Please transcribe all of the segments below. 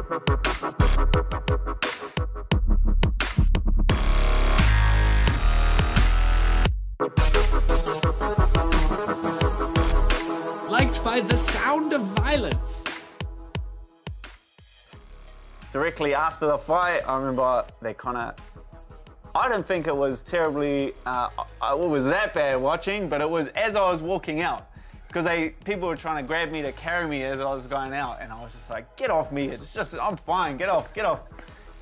Liked by the sound of violence. Directly after the fight, I remember they I didn't think it was terribly, it was that bad watching, but it was as I was walking out. Because people were trying to grab me to carry me as I was going out, and I was just like, get off me, it's just, I'm fine, get off.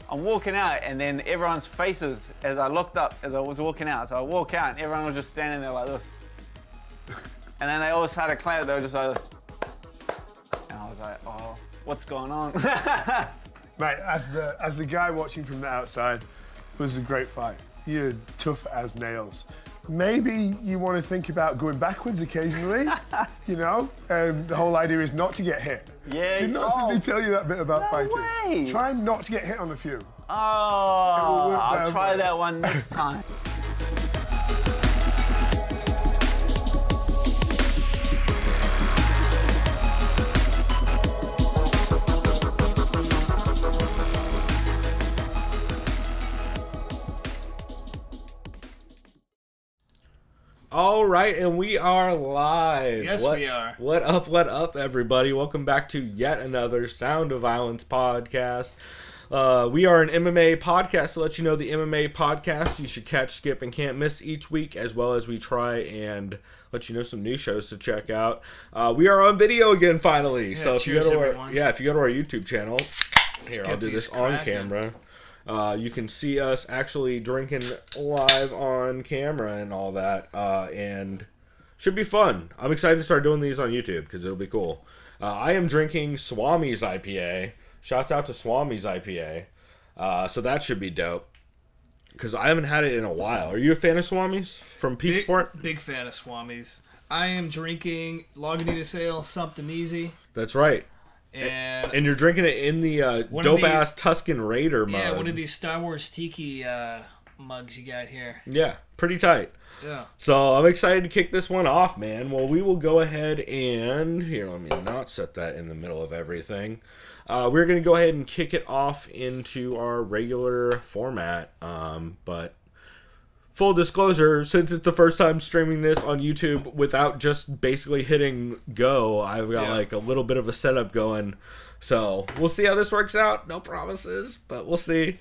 I'm walking out, and then everyone's faces, as I looked up, as I was walking out, so I walk out, and everyone was just standing there like this. And then they all started clapping, they were just like, and I was like, oh, what's going on? Mate, as the guy watching from the outside, it was a great fight. You're tough as nails. Maybe you want to think about going backwards occasionally, you know? The whole idea is not to get hit. Yeah. Did not simply tell you that bit about fighting. Way. Try not to get hit on a few. Oh, I'll try that one next time. All right, and we are live. Yes, we are. What up, everybody? Welcome back to yet another Sound of Violence podcast. We are an MMA podcast to let you know the MMA podcast you should catch, skip, and can't miss each week, as well as we try and let you know some new shows to check out. We are on video again, finally. Yeah, so if you go to our YouTube channel, here, I'll do this on camera. You can see us actually drinking live on camera and all that, and should be fun. I'm excited to start doing these on YouTube because it'll be cool. I am drinking Swami's IPA. Shouts out to Swami's IPA. So that should be dope because I haven't had it in a while. Are you a fan of Swami's from Peachport? Big fan of Swami's. I am drinking Lagunitas Ale, something easy. That's right. And you're drinking it in the dope-ass Tuscan Raider mug. Yeah, one of these Star Wars Tiki mugs you got here. Yeah, pretty tight. Yeah. So I'm excited to kick this one off, man. Well, we will go ahead and... Here, let me not set that in the middle of everything. We're going to go ahead and kick it off into our regular format. But... full disclosure, since it's the first time streaming this on YouTube without just basically hitting go, I've got like a little bit of a setup going. So we'll see how this works out. No promises, but we'll see.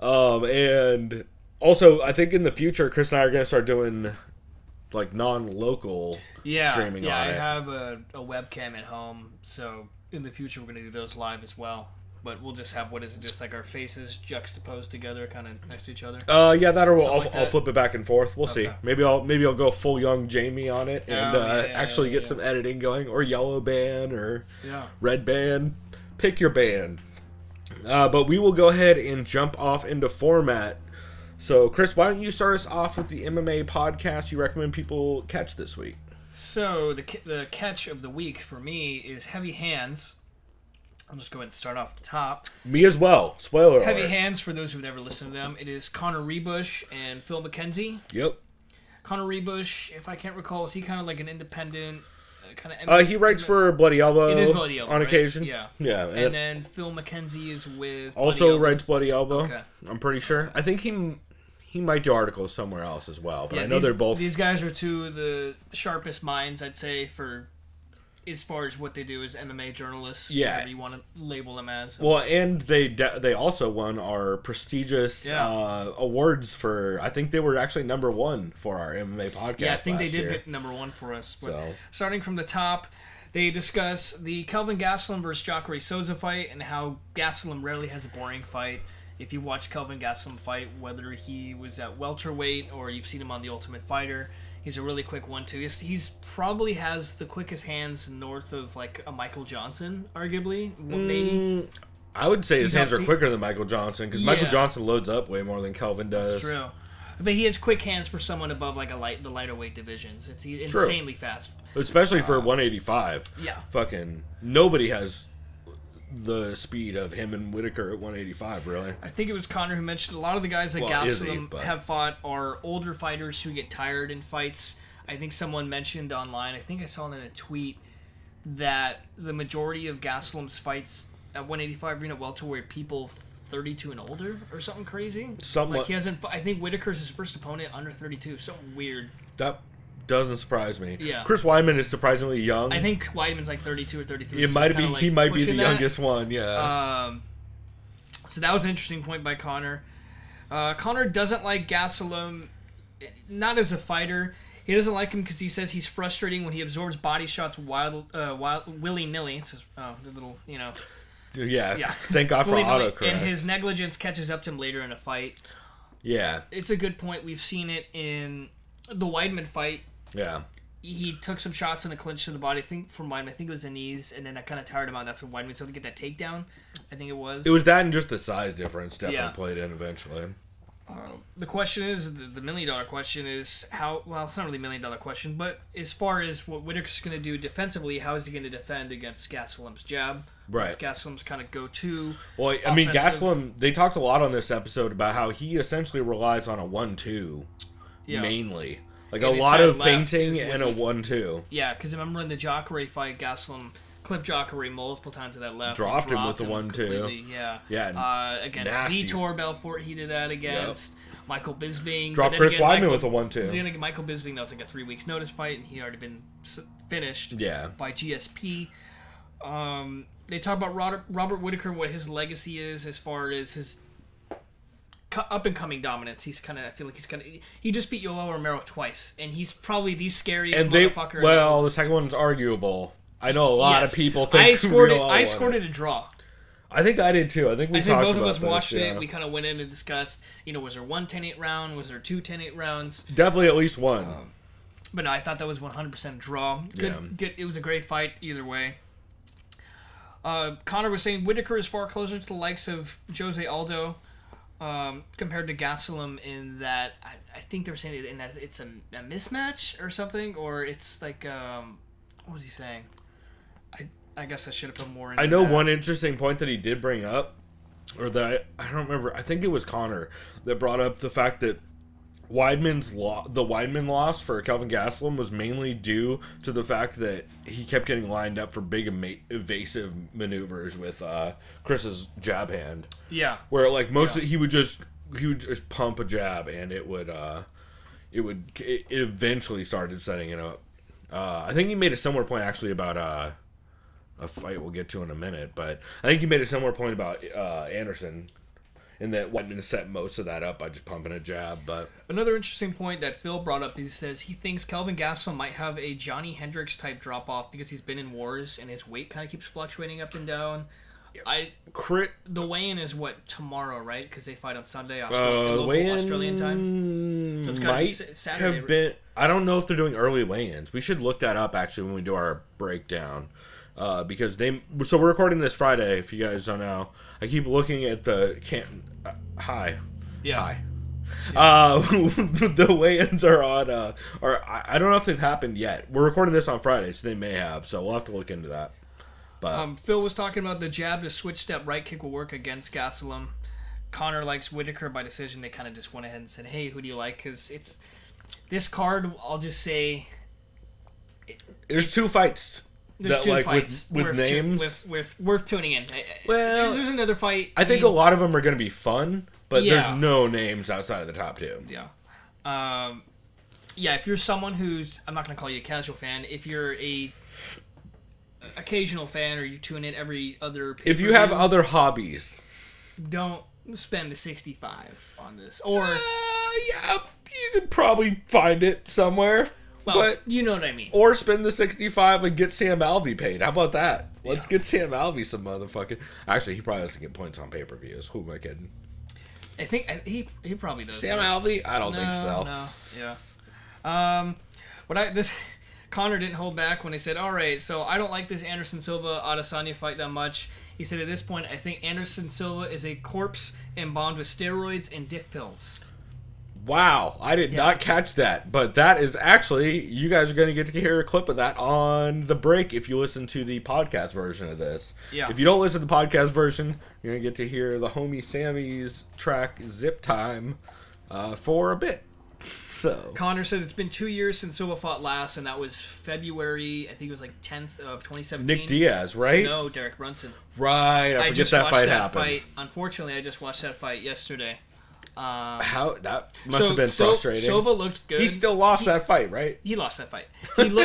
And also, I think in the future, Chris and I are going to start doing like non-local streaming on it. Yeah, I have a webcam at home, so in the future we're going to do those live as well. But we'll just have, just like our faces juxtaposed together, kind of next to each other? Yeah, I'll flip it back and forth. We'll see. Maybe I'll go full young Jamie on it and actually get some editing going, or yellow band, or red band. Pick your band. But we will go ahead and jump off into format. So, Chris, why don't you start us off with the MMA podcast you recommend people catch this week? So, the catch of the week for me is Heavy Hands. I'll just go ahead and start off the top. Me as well. Spoiler Heavy alert. Hands, for those who've never listened to them, it is Connor Rebush and Phil McKenzie. Yep. Connor Rebush, if I can't recall, is he kind of like an independent kind of... he writes for Bloody Elbow. It is Bloody Elbow, on right? occasion. Yeah. Yeah. And then Phil McKenzie is with also writes Bloody Elbow. Okay. I'm pretty sure. I think he might do articles somewhere else as well, but I know they're both... These guys are two of the sharpest minds, I'd say, for... as far as what they do as MMA journalists, whatever you want to label them as. Well, and they also won our prestigious awards for, I think they were actually #1 for our MMA podcast. Yeah, I think they did get #1 for us. But starting from the top, they discuss the Kelvin Gastelum versus Jacare Souza fight and how Gastelum rarely has a boring fight. If you watch Kelvin Gastelum fight, whether he was at welterweight or you've seen him on The Ultimate Fighter, he's a really quick 1-2. He's probably has the quickest hands north of like a Michael Johnson, arguably. Maybe. I would say his hands are quicker than Michael Johnson because Michael Johnson loads up way more than Kelvin does. That's true. But he has quick hands for someone above like the lighter weight divisions. It's insanely fast. Especially for 185. Yeah. Fucking nobody has the speed of him and Whitaker at 185, really. I think it was Connor who mentioned a lot of the guys that Gastelum have fought are older fighters who get tired in fights. I think someone mentioned online, I think I saw it in a tweet, that the majority of Gastelum's fights at 185 arena welterweight people 32 and older or something crazy. Something like he hasn't. I think Whitaker's his first opponent under 32. Something weird. That doesn't surprise me. Yeah. Chris Weidman is surprisingly young. I think Weidman's like 32 or 33. It might be. He might be the youngest one. Yeah. So that was an interesting point by Connor. Connor doesn't like Gastelum, not as a fighter. He doesn't like him because he says he's frustrating when he absorbs body shots willy-nilly. It's his little, Yeah. Thank God for autocorrect. And his negligence catches up to him later in a fight. Yeah. It's a good point. We've seen it in the Weidman fight. Yeah. He took some shots in the clinch to the body. I think from Weidman, I think it was the knees, and then I kind of tired him out. That's when Weidman was able to get that takedown. I think it was. It was that and just the size difference definitely played in eventually. The question is, the $1 million question is how, well, it's not really $1 million question, but as far as what Whitaker's going to do defensively, how is he going to defend against Gastelum's jab? Right. That's Gastelum's kind of go-to. Well, I mean, Gastelum, they talked a lot on this episode about how he essentially relies on a 1-2 mainly. Like and a lot of feinting and a 1-2. Yeah, because I remember in the Jacare fight, Gastelum clipped Jacare multiple times to that left. Dropped him with the 1-2. Yeah. Yeah. Against Vitor Belfort, he did that against Michael Bisping. Dropped Chris Weidman with a 1-2. Then again, Michael Bisping, that was like a 3 weeks notice fight, and he had already been finished by GSP. They talk about Robert Whitaker, what his legacy is as far as his up and coming dominance. He's kind of, I feel like he just beat Yoel Romero twice, and he's probably the scariest motherfucker. Well, the second one's arguable. I know a lot of people think I scored it a draw. I think I did too. I think both of us watched it. We kind of went in and discussed, was there one 10-8 round? Was there two 10-8 rounds? Definitely at least one. But no, I thought that was 100% draw. Good. It was a great fight either way. Connor was saying Whitaker is far closer to the likes of Jose Aldo compared to Gastelum in that I think they were saying in that it's a mismatch or something, or it's like what was he saying? I guess I should have put more into I know that. one interesting point that he did bring up, or that I don't remember. I think it was Connor that brought up the fact that the Weidman loss for Kelvin Gastelum was mainly due to the fact that he kept getting lined up for big evasive maneuvers with Chris's jab hand. Yeah. Where like he would just pump a jab and it eventually started setting it up. I think he made a similar point actually about a fight we'll get to in a minute, but I think he made a similar point about Anderson, in that Weidman set most of that up by just pumping a jab. But another interesting point that Phil brought up, he says he thinks Kelvin Gastelum might have a Johnny Hendricks type drop off because he's been in wars and his weight kind of keeps fluctuating up and down. The weigh-in is what, tomorrow, right? Because they fight on Sunday, Australian time. So it's got to be Saturday. Have been, I don't know if they're doing early weigh-ins. We should look that up actually when we do our breakdown. Because so we're recording this Friday. If you guys don't know, I keep looking at the hi. Yeah. The weigh-ins are on. I don't know if they've happened yet. We're recording this on Friday, so they may have. So we'll have to look into that. But Phil was talking about the jab to switch step right kick will work against Gastelum. Connor likes Whitaker by decision. They kind of just went ahead and said, "Hey, who do you like?" Because it's this card. I'll just say there's two fights. There's two fights with names worth tuning in. Well, there's another fight. I think a lot of them are going to be fun, but there's no names outside of the top two. Yeah. If you're someone who's, I'm not going to call you a casual fan. If you're a occasional fan or you tune in every other if you have other hobbies, don't spend the $65 on this. Or you could probably find it somewhere. Well, but you know what I mean. Or spend the $65 and get Sam Alvey paid. How about that? Let's get Sam Alvey some motherfucking. Actually, he probably doesn't get points on pay-per-views. Who am I kidding? I think he probably does. Sam Alvey? I don't think so. No. Yeah. Connor didn't hold back when he said, "All right, so I don't like this Anderson Silva Adesanya fight that much." He said, "At this point, I think Anderson Silva is a corpse embalmed with steroids and dick pills." Wow, I did not catch that, but that is actually, you guys are going to get to hear a clip of that on the break if you listen to the podcast version of this. Yeah. If you don't listen to the podcast version, you're going to get to hear the homie Sammy's track Zip Time for a bit. So Connor says it's been 2 years since Silva fought last, and that was February, I think it was like 10th of 2017. Nick Diaz, right? No, Derek Brunson. Right, I forget that fight happened. Unfortunately, I just watched that fight yesterday. How that must have been frustrating. Silva looked good. He still lost that fight, right? He lost that fight.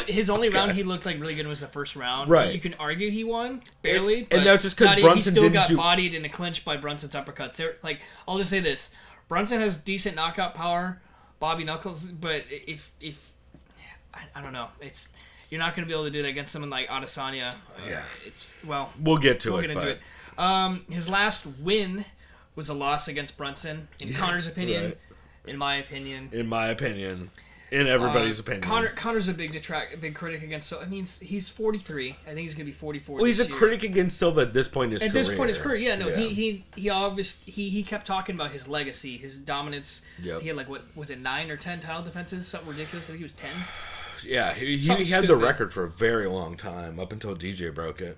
His only round he looked like really good was the first round. Right. You can argue he won barely, and that's just because Brunson he still got bodied in a clinch by Brunson's uppercuts. Like, I'll just say this: Brunson has decent knockout power. Bobby Knuckles, but if I don't know, you're not going to be able to do that against someone like Adesanya. Yeah. We'll get to it. We'll get into it. His last win was a loss against Brunson, in Connor's opinion. Right. In my opinion. In everybody's opinion. Connor's a big critic against Silva. I mean, he's 43. I think he's going to be 44 Well, he's this a year. critic against Silva at this point in his career. At this point in his career, yeah, no, yeah. He obviously he kept talking about his legacy, his dominance. Yep. He had like, what was it, 9 or 10 title defenses, something ridiculous. I think he was 10. Yeah, he had the record for a very long time up until DJ broke it.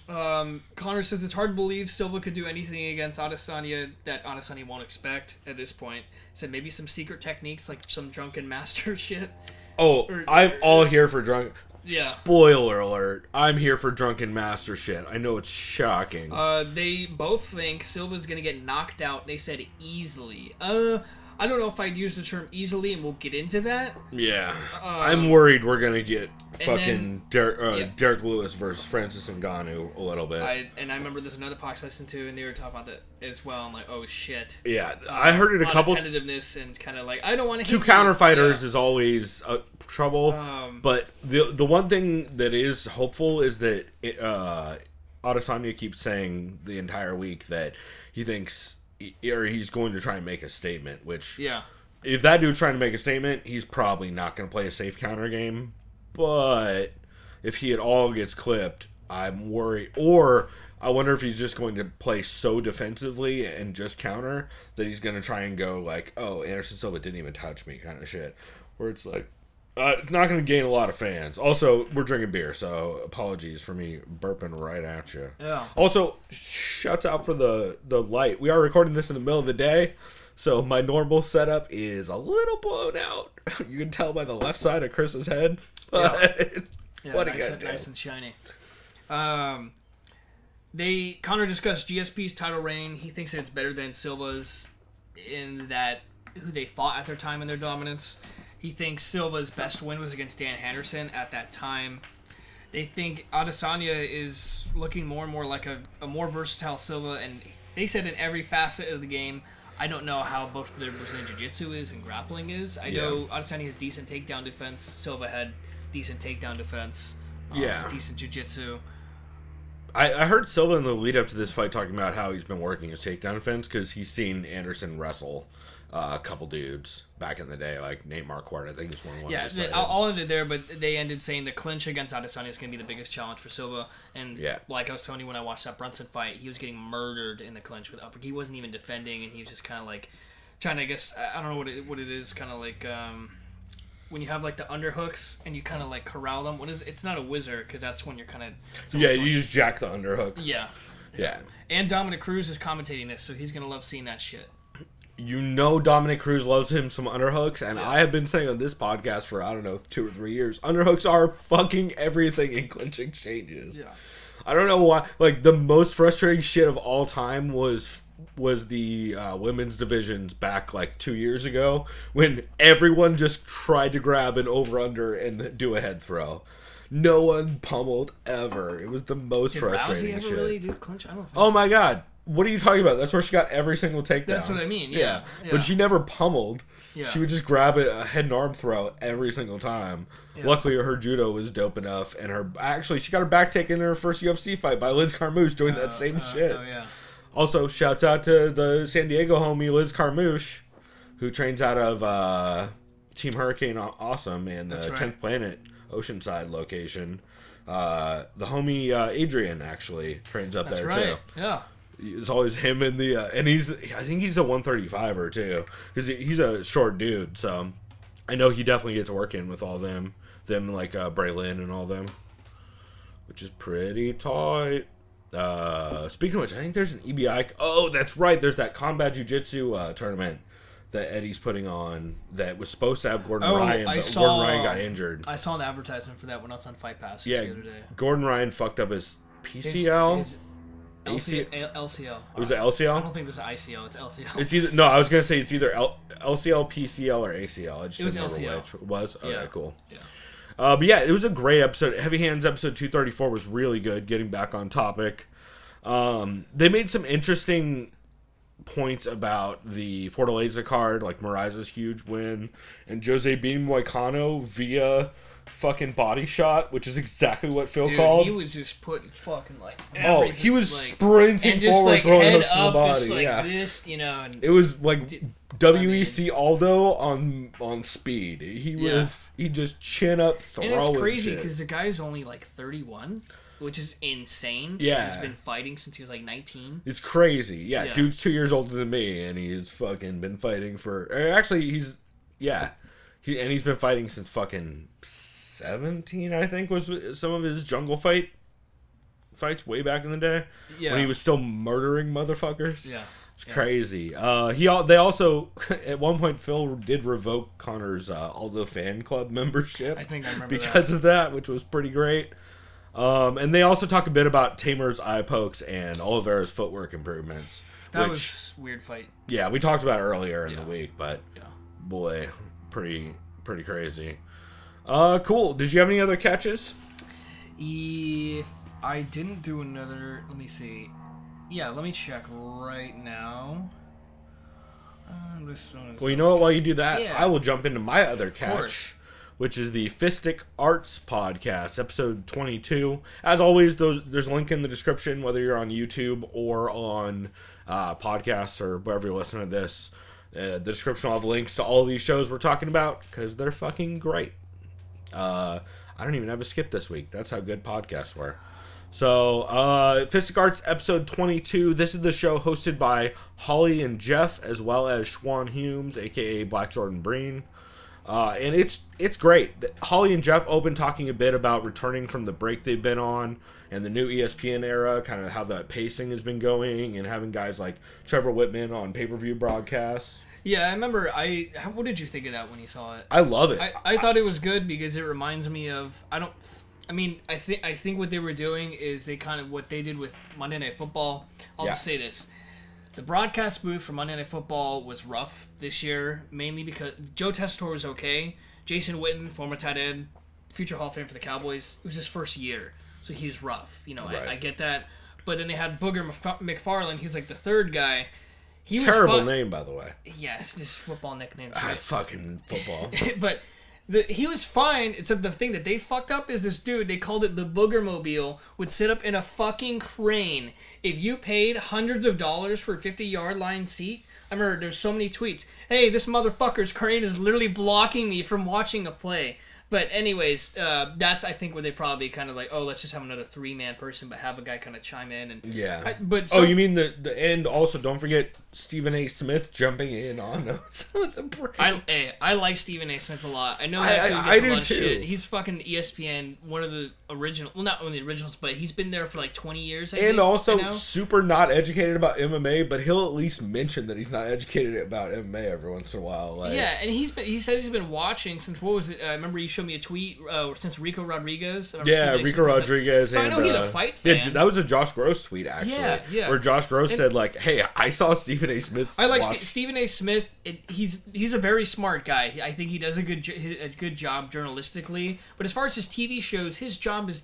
Connor says it's hard to believe Silva could do anything against Adesanya that Adesanya won't expect at this point. Said maybe some secret techniques, like some drunken master shit. Oh, I'm all here for drunk. Yeah. Spoiler alert. I'm here for drunken master shit. I know it's shocking. They both think Silva's gonna get knocked out. They said easily. I don't know if I'd use the term easily, and we'll get into that. Yeah. I'm worried we're going to get fucking Derek Lewis versus Francis Ngannou a little bit. I remember there's another podcast I listened to, and they were talking about that as well. I'm like, oh, shit. Yeah. I heard it a couple... tentativeness and kind of like, I don't want to hit two counter fighters is always trouble. But the one thing that is hopeful is that Adesanya keeps saying the entire week that he thinks... or he's going to try and make a statement, which... Yeah. If that dude's trying to make a statement, he's probably not going to play a safe counter game. But if he at all gets clipped, I'm worried. Or I wonder if he's just going to play so defensively and just counter that he's going to try and go like, oh, Anderson Silva didn't even touch me kind of shit. Where it's like... it's not going to gain a lot of fans. Also, we're drinking beer, so apologies for me burping right at you. Yeah. Also, shouts out for the light. We are recording this in the middle of the day, so my normal setup is a little blown out. You can tell by the left side of Chris's head. But what nice and shiny. Connor discussed GSP's title reign. He thinks that it's better than Silva's in that who they fought at their time in their dominance. He thinks Silva's best win was against Dan Henderson at that time. They think Adesanya is looking more and more like a more versatile Silva, and they said in every facet of the game. I don't know how both of their Brazilian Jiu-Jitsu is and grappling is. I know Adesanya has decent takedown defense. Silva had decent takedown defense. Decent Jiu-Jitsu. I heard Silva in the lead up to this fight talking about how he's been working his takedown defense because he's seen Anderson wrestle a couple dudes back in the day, like Nate Marquardt. I think is one of the ones. Yeah, all ended there, but they ended saying the clinch against Adesanya is going to be the biggest challenge for Silva. And like I was telling you when I watched that Brunson fight, he was getting murdered in the clinch with upper. He wasn't even defending, and he was just kind of like trying to, I guess, I don't know what it is, kind of like when you have like the underhooks and you kind of like corral them. It's not a whizzer because that's when you're kind of you just jack the underhook. Yeah. And Dominic Cruz is commentating this, so he's gonna love seeing that shit. You know Dominic Cruz loves him some underhooks, and I have been saying on this podcast for, I don't know, 2 or 3 years, underhooks are fucking everything in clinch exchanges. Yeah. I don't know why. Like, the most frustrating shit of all time was the women's divisions back, like, 2 years ago, when everyone just tried to grab an over-under and do a head throw. No one pummeled ever. It was the most frustrating shit. Did Rousey ever really do clinch? I don't think so. My God. What are you talking about? That's where she got every single takedown. That's what I mean, yeah. But she never pummeled. Yeah. She would just grab a head and arm throw every single time. Yeah. Luckily, her judo was dope enough, and she got her back taken in her first UFC fight by Liz Carmouche doing that same shit. Oh, yeah. Also, shouts out to the San Diego homie Liz Carmouche, who trains out of Team Hurricane Awesome and the 10th Planet Oceanside location. The homie Adrian actually trains up there too. Yeah. It's always him in the and I think he's a 135er too because he's a short dude, so I know he definitely gets to work in with all them like Braylon and all them, which is pretty tight. Speaking of which, I think there's an EBI. Oh, that's right. There's that combat jiu-jitsu tournament that Eddie's putting on that was supposed to have Gordon Oh, Ryan, I but saw- Gordon Ryan got injured. I saw an advertisement for that when I was on Fight Pass Yeah, the other day. Gordon Ryan fucked up his PCL. His LCL. Was it I LCL? don't think there's ICL. It's LCL. It's either no. I was gonna say it's either LCL, PCL, or ACL. I just It was didn't remember LCL. which it was. Okay, Yeah. cool. Yeah. But yeah, it was a great episode. Heavy Hands episode 234 was really good. Getting back on topic, they made some interesting points about the Fortaleza card, like Moraes' huge win, and Jose beating Moicano via fucking body shot, which is exactly what Phil Dude, called. he was just putting fucking like Oh, everything, he was like, sprinting and just forward, like throwing head hooks to the up, body. just like Yeah, this, you know. And it was like WEC Aldo on speed. He just chin up throwing. and it's crazy shit. because the guy's only like 31, which is insane. Yeah. He's been fighting since he was like 19. It's crazy. Yeah, Yeah. dude's 2 years older than me, and he's fucking been fighting for. Actually, he's been fighting since fucking 17. I think was some of his jungle fights way back in the day Yeah. when he was still murdering motherfuckers. Yeah. It's crazy. They also at one point Phil did revoke Connor's Aldo fan club membership. I think I remember because of that, which was pretty great. And they also talk a bit about Tamer's eye pokes and Oliveira's footwork improvements. That which, was a weird fight. yeah, we talked about earlier in the Yeah. week, but Yeah. boy, pretty crazy. Cool. Did you have any other catches? If I didn't do another, let me see. Yeah, let me check right now. This one is Well, you know what? While you do that, Yeah. I will jump into my other course. catch, which is the Fistic Arts Podcast, episode 22. As always, there's a link in the description, whether you're on YouTube or on podcasts or wherever you're listening to this. The description will have links to all these shows we're talking about because they're fucking great. I don't even have a skip this week. That's how good podcasts were. So, Fistic Arts episode 22. This is the show hosted by Holly and Jeff, as well as Schwan Humes, aka Black Jordan Breen. And it's great. Holly and Jeff open talking a bit about returning from the break they've been on and the new ESPN era, kind of how that pacing has been going, and having guys like Trevor Whitman on pay-per-view broadcasts. Yeah, I remember. What did you think of that when you saw it? I love it. I thought it was good because it reminds me of I think what they were doing is they kind of what they did with Monday Night Football. I'll just say this. The broadcast booth for Monday Night Football was rough this year, mainly because Joe Tessitore was okay. Jason Witten, former tight end, future Hall of Fame for the Cowboys, it was his first year, so he was rough. You know, Right. I get that. But then they had Booger McFarland. He was like the third guy. He was Terrible fun. name, by the way. Yeah, it's just football nicknames. Ah, Right? fucking football. But he was fine, except the thing that they fucked up is this dude, they called it the Booger Mobile, would sit up in a fucking crane. If you paid hundreds of dollars for a 50-yard line seat, I remember there's so many tweets. Hey, this motherfucker's crane is literally blocking me from watching a play. But anyways, that's I think where they probably kind of like, oh, let's just have another 3-man person, but have a guy kind of chime in and Yeah. so, you mean the end? Also, don't forget Stephen A. Smith jumping in on some of the breaks. I like Stephen A. Smith a lot. I know I that dude do gets a lot of too. shit. He's fucking ESPN, one of the original, well, not one of the originals, but he's been there for like 20 years. I And think, also you know? super not educated about MMA, but he'll at least mention that he's not educated about MMA every once in a while. Like, Yeah, and he says he's been watching since what was it? I remember you showed me a tweet since Rico Rodriguez. Yeah, Rico Rodriguez. So I and, know he's a fight fan. Yeah, that was a Josh Gross tweet actually. Yeah. Where Josh Gross said like, "Hey, I saw Stephen A. Smith. I like watch Stephen A. Smith. He's a very smart guy. I think he does a good job journalistically. But as far as his TV shows, his job is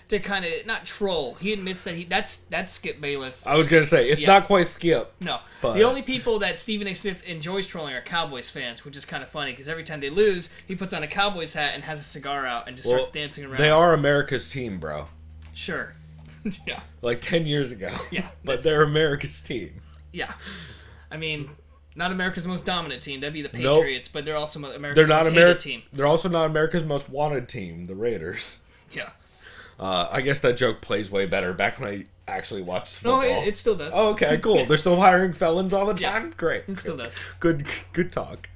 to kind of not troll. He admits that that's Skip Bayless. I was gonna say it's Yeah. not quite Skip. No, But- the only people that Stephen A. Smith enjoys trolling are Cowboys fans, which is kind of funny because every time they lose, he puts on a Cowboys hat and has a cigar out and just starts dancing around. They are America's team, bro. Sure. Yeah. Like 10 years ago. Yeah, but they're America's team. Yeah. I mean, not America's most dominant team. That'd be the Nope. Patriots, but they're also America's They're not most hated America. team. They're also not America's most wanted team, the Raiders. Yeah. I guess that joke plays way better. Back when I actually watched No, football. it still does. Oh, okay, cool. They're still hiring felons all the Yeah. time? Great. It still does. Good talk.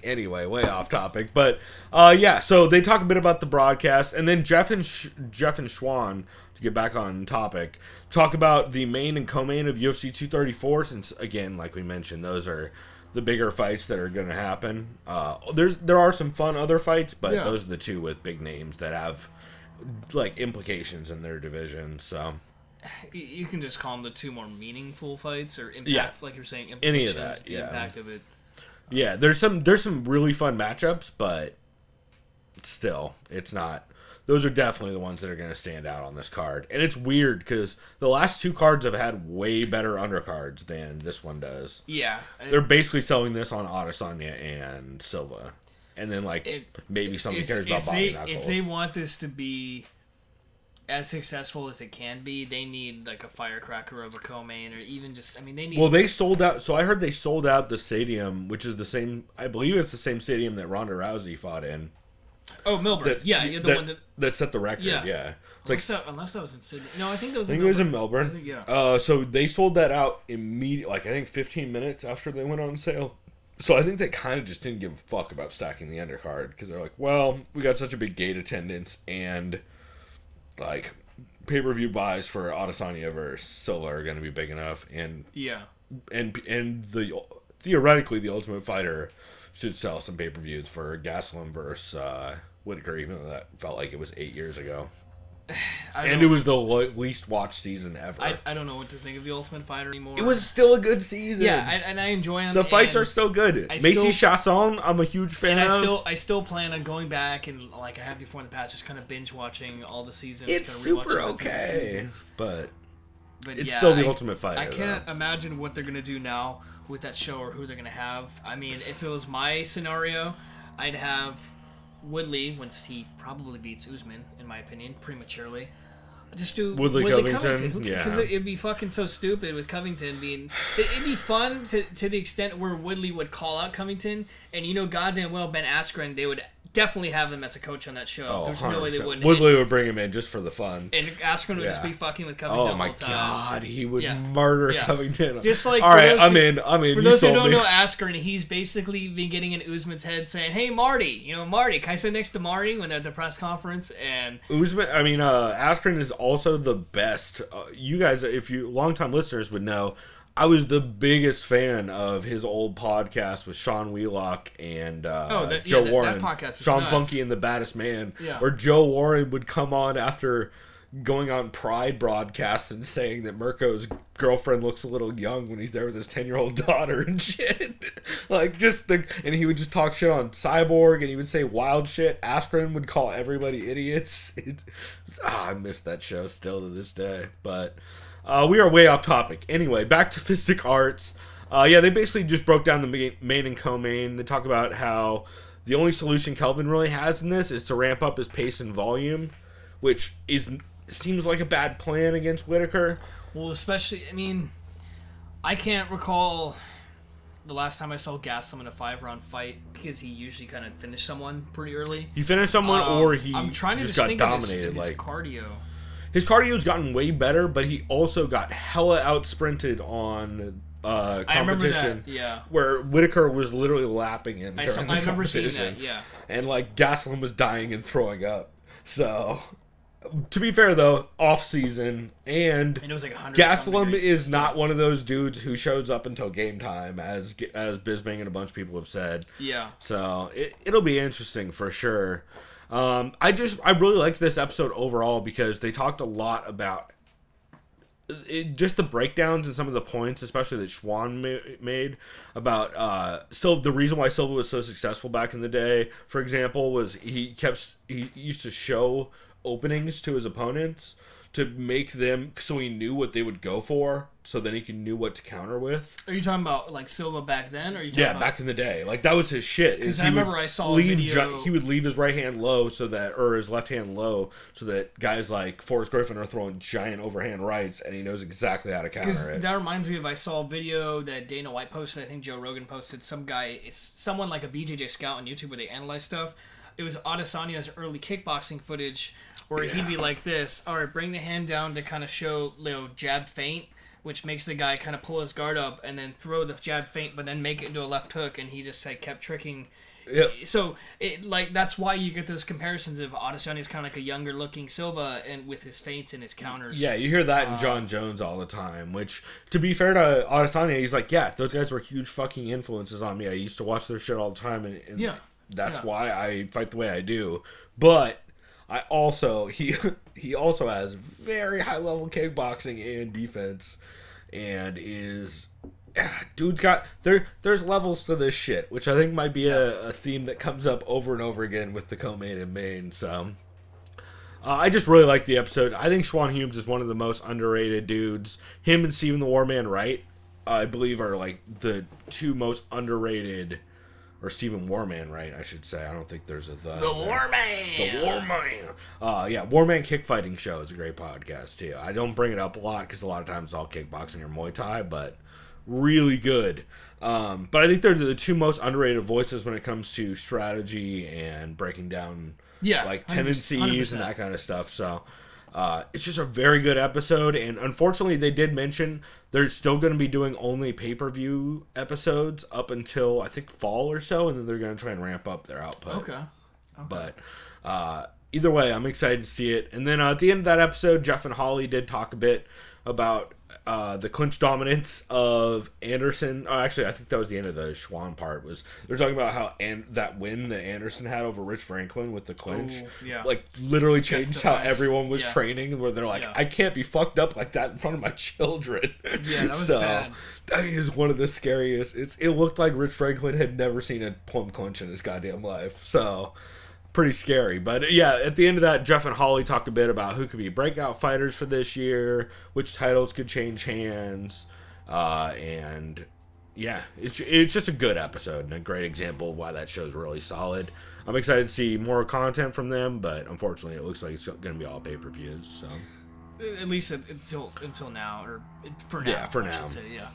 Anyway, way off topic. But, yeah, so they talk a bit about the broadcast. And then Jeff and Schwan, to get back on topic, talk about the main and co-main of UFC 234. Since, again, like we mentioned, those are the bigger fights that are going to happen. There are some fun other fights, but those are the two with big names that have, like, implications in their division, so... You can just call them the two more meaningful fights, or impact, like you're saying, any of that, the impact of it. Yeah, there's some really fun matchups, but still, it's not. Those are definitely the ones that are going to stand out on this card, and it's weird because the last two cards have had way better undercards than this one does. Yeah, they're basically selling this on Adesanya and Silva, and then maybe somebody cares about Bobby Knuckles. If they want this to be as successful as it can be, they need like a firecracker of a co-main, or even just, I mean, they need... Well, they sold out, so I heard they sold out the stadium, which is the same, I believe it's the same stadium that Ronda Rousey fought in. Oh, Melbourne. The one that set the record, yeah. It's unless that was in Sydney. No, I think that was it was in Melbourne. I think, yeah. So they sold that out immediately, I think 15 minutes after they went on sale. So I think they kind of just didn't give a fuck about stacking the undercard, because they're like, well, we got such a big gate attendance, and... like pay-per-view buys for Adesanya versus Silva are going to be big enough, and theoretically the Ultimate Fighter should sell some pay-per-views for Gastelum versus Whitaker, even though that felt like it was 8 years ago. And it was the least watched season ever. I don't know what to think of the Ultimate Fighter anymore. It was still a good season. Yeah, and I enjoy them. The fights are still good. Macy Chasson, I'm a huge fan of. I still plan on going back and, like I have before in the past, just kind of binge watching all the seasons. It's super okay, but it's yeah, still the Ultimate Fighter. I can't imagine what they're gonna do now with that show, or who they're gonna have. I mean, if it was my scenario, I'd have Woodley, once he probably beats Usman, in my opinion, prematurely. Just do Woodley Covington. Because it'd be fucking so stupid with Covington being... It'd be fun to the extent where Woodley would call out Covington, and you know goddamn well Ben Askren, they would definitely have him as a coach on that show. Oh, there's no way they wouldn't. Woodley would bring him in just for the fun. And Askren would just be fucking with Covington the whole time. Oh my god, he would murder Covington. Just like, all right, I'm in. For those who don't know Askren, he's basically been getting in Usman's head saying, "Hey Marty, Marty, can I sit next to Marty when they're at the press conference?" And Usman, Askren is also the best. You guys, if you longtime listeners would know, I was the biggest fan of his old podcast with Sean Wheelock and Joe Warren. That podcast was Sean nuts. Funky and the Baddest Man, Yeah. where Joe Warren would come on after going on Pride broadcasts and saying that Mirko's girlfriend looks a little young when he's there with his 10-year-old daughter and shit. And he would just talk shit on Cyborg, and he would say wild shit. Askren would call everybody idiots. I miss that show still to this day, but... we are way off topic. Anyway, back to Fistic Arts. They basically just broke down the main and co-main. They talk about how the only solution Kelvin really has in this is to ramp up his pace and volume, which seems like a bad plan against Whitaker. Well, especially, I can't recall the last time I saw Gastelum in a 5-round fight, because he usually kind of finished someone pretty early. He finished someone, or he I'm trying to just just got think dominated. Of his cardio. His cardio's gotten way better, but he also got hella out-sprinted on competition. I remember that, yeah. Where Whitaker was literally lapping him during the I remember competition. seeing that, yeah. And, Gastelum was dying and throwing up. So, to be fair, though, off-season, and it was like 100 Gastelum is not one of those dudes who shows up until game time, as Bisping and a bunch of people have said. Yeah. So, it'll be interesting for sure. I really liked this episode overall because they talked a lot about just the breakdowns and some of the points, especially that Schwan made about the reason why Silva was so successful back in the day. For example, was he used to show openings to his opponents to make them so he knew what they would go for, so then he knew what to counter with. Are you talking about Silva back then, or are you talking about... back in the day, that was his shit. Because I remember I saw a video. He would leave his right hand low or his left hand low, so that guys like Forrest Griffin are throwing giant overhand rights, and he knows exactly how to counter it. That reminds me of, I saw a video that Dana White posted. I think Joe Rogan posted. It's someone like a BJJ scout on YouTube where they analyze stuff. it was Adesanya's early kickboxing footage where he'd be like this. All right, bring the hand down to kind of show, jab feint, which makes the guy kind of pull his guard up and then throw the jab feint, but then make it into a left hook, and he just kept tricking. Yep. So that's why you get those comparisons of Adesanya's kind of like a younger looking Silva, and with his feints and his counters. Yeah, you hear that in John Jones all the time. Which, to be fair to Adesanya, he's like, yeah, those guys were huge fucking influences on me. I used to watch their shit all the time, and that's why I fight the way I do. But I also he also has very high level kickboxing and defense, and is. Dude's got there's levels to this shit, which I think might be a theme that comes up over and over again with the co-main and main. So I just really like the episode. I think Schwan Humes is one of the most underrated dudes. Him and Stephen the Warman Wright, I believe, are like the two most underrated. Or Stephen Warman, right? I should say. I don't think there's a the Warman. The Warman. Yeah, Warman Kickfighting Show is a great podcast too. I don't bring it up a lot because a lot of times it's all kickboxing or Muay Thai, but really good. But I think they're the two most underrated voices when it comes to strategy and breaking down like tendencies 100%. And that kind of stuff. So it's just a very good episode. And unfortunately, they did mention they're still going to be doing only pay-per-view episodes up until I think fall or so, and then they're going to try and ramp up their output. Okay. But either way, I'm excited to see it. And then at the end of that episode, Jeff and Holly did talk a bit about the clinch dominance of Anderson. Oh, actually, I think that was the end of the Schwan part. They're talking about how that win that Anderson had over Rich Franklin with the clinch, like literally changed how everyone was training. Where they're like, I can't be fucked up like that in front of my children. Yeah, that was bad. That is one of the scariest. It looked like Rich Franklin had never seen a plum clinch in his goddamn life. So. Pretty scary. But yeah, at the end of that, Jeff and Holly talk a bit about who could be breakout fighters for this year, which titles could change hands, and yeah, it's just a good episode and a great example of why that show's really solid. I'm excited to see more content from them, but unfortunately it looks like it's going to be all pay-per-views. So at least until now, or for now. Yeah, for I now. should say, yeah.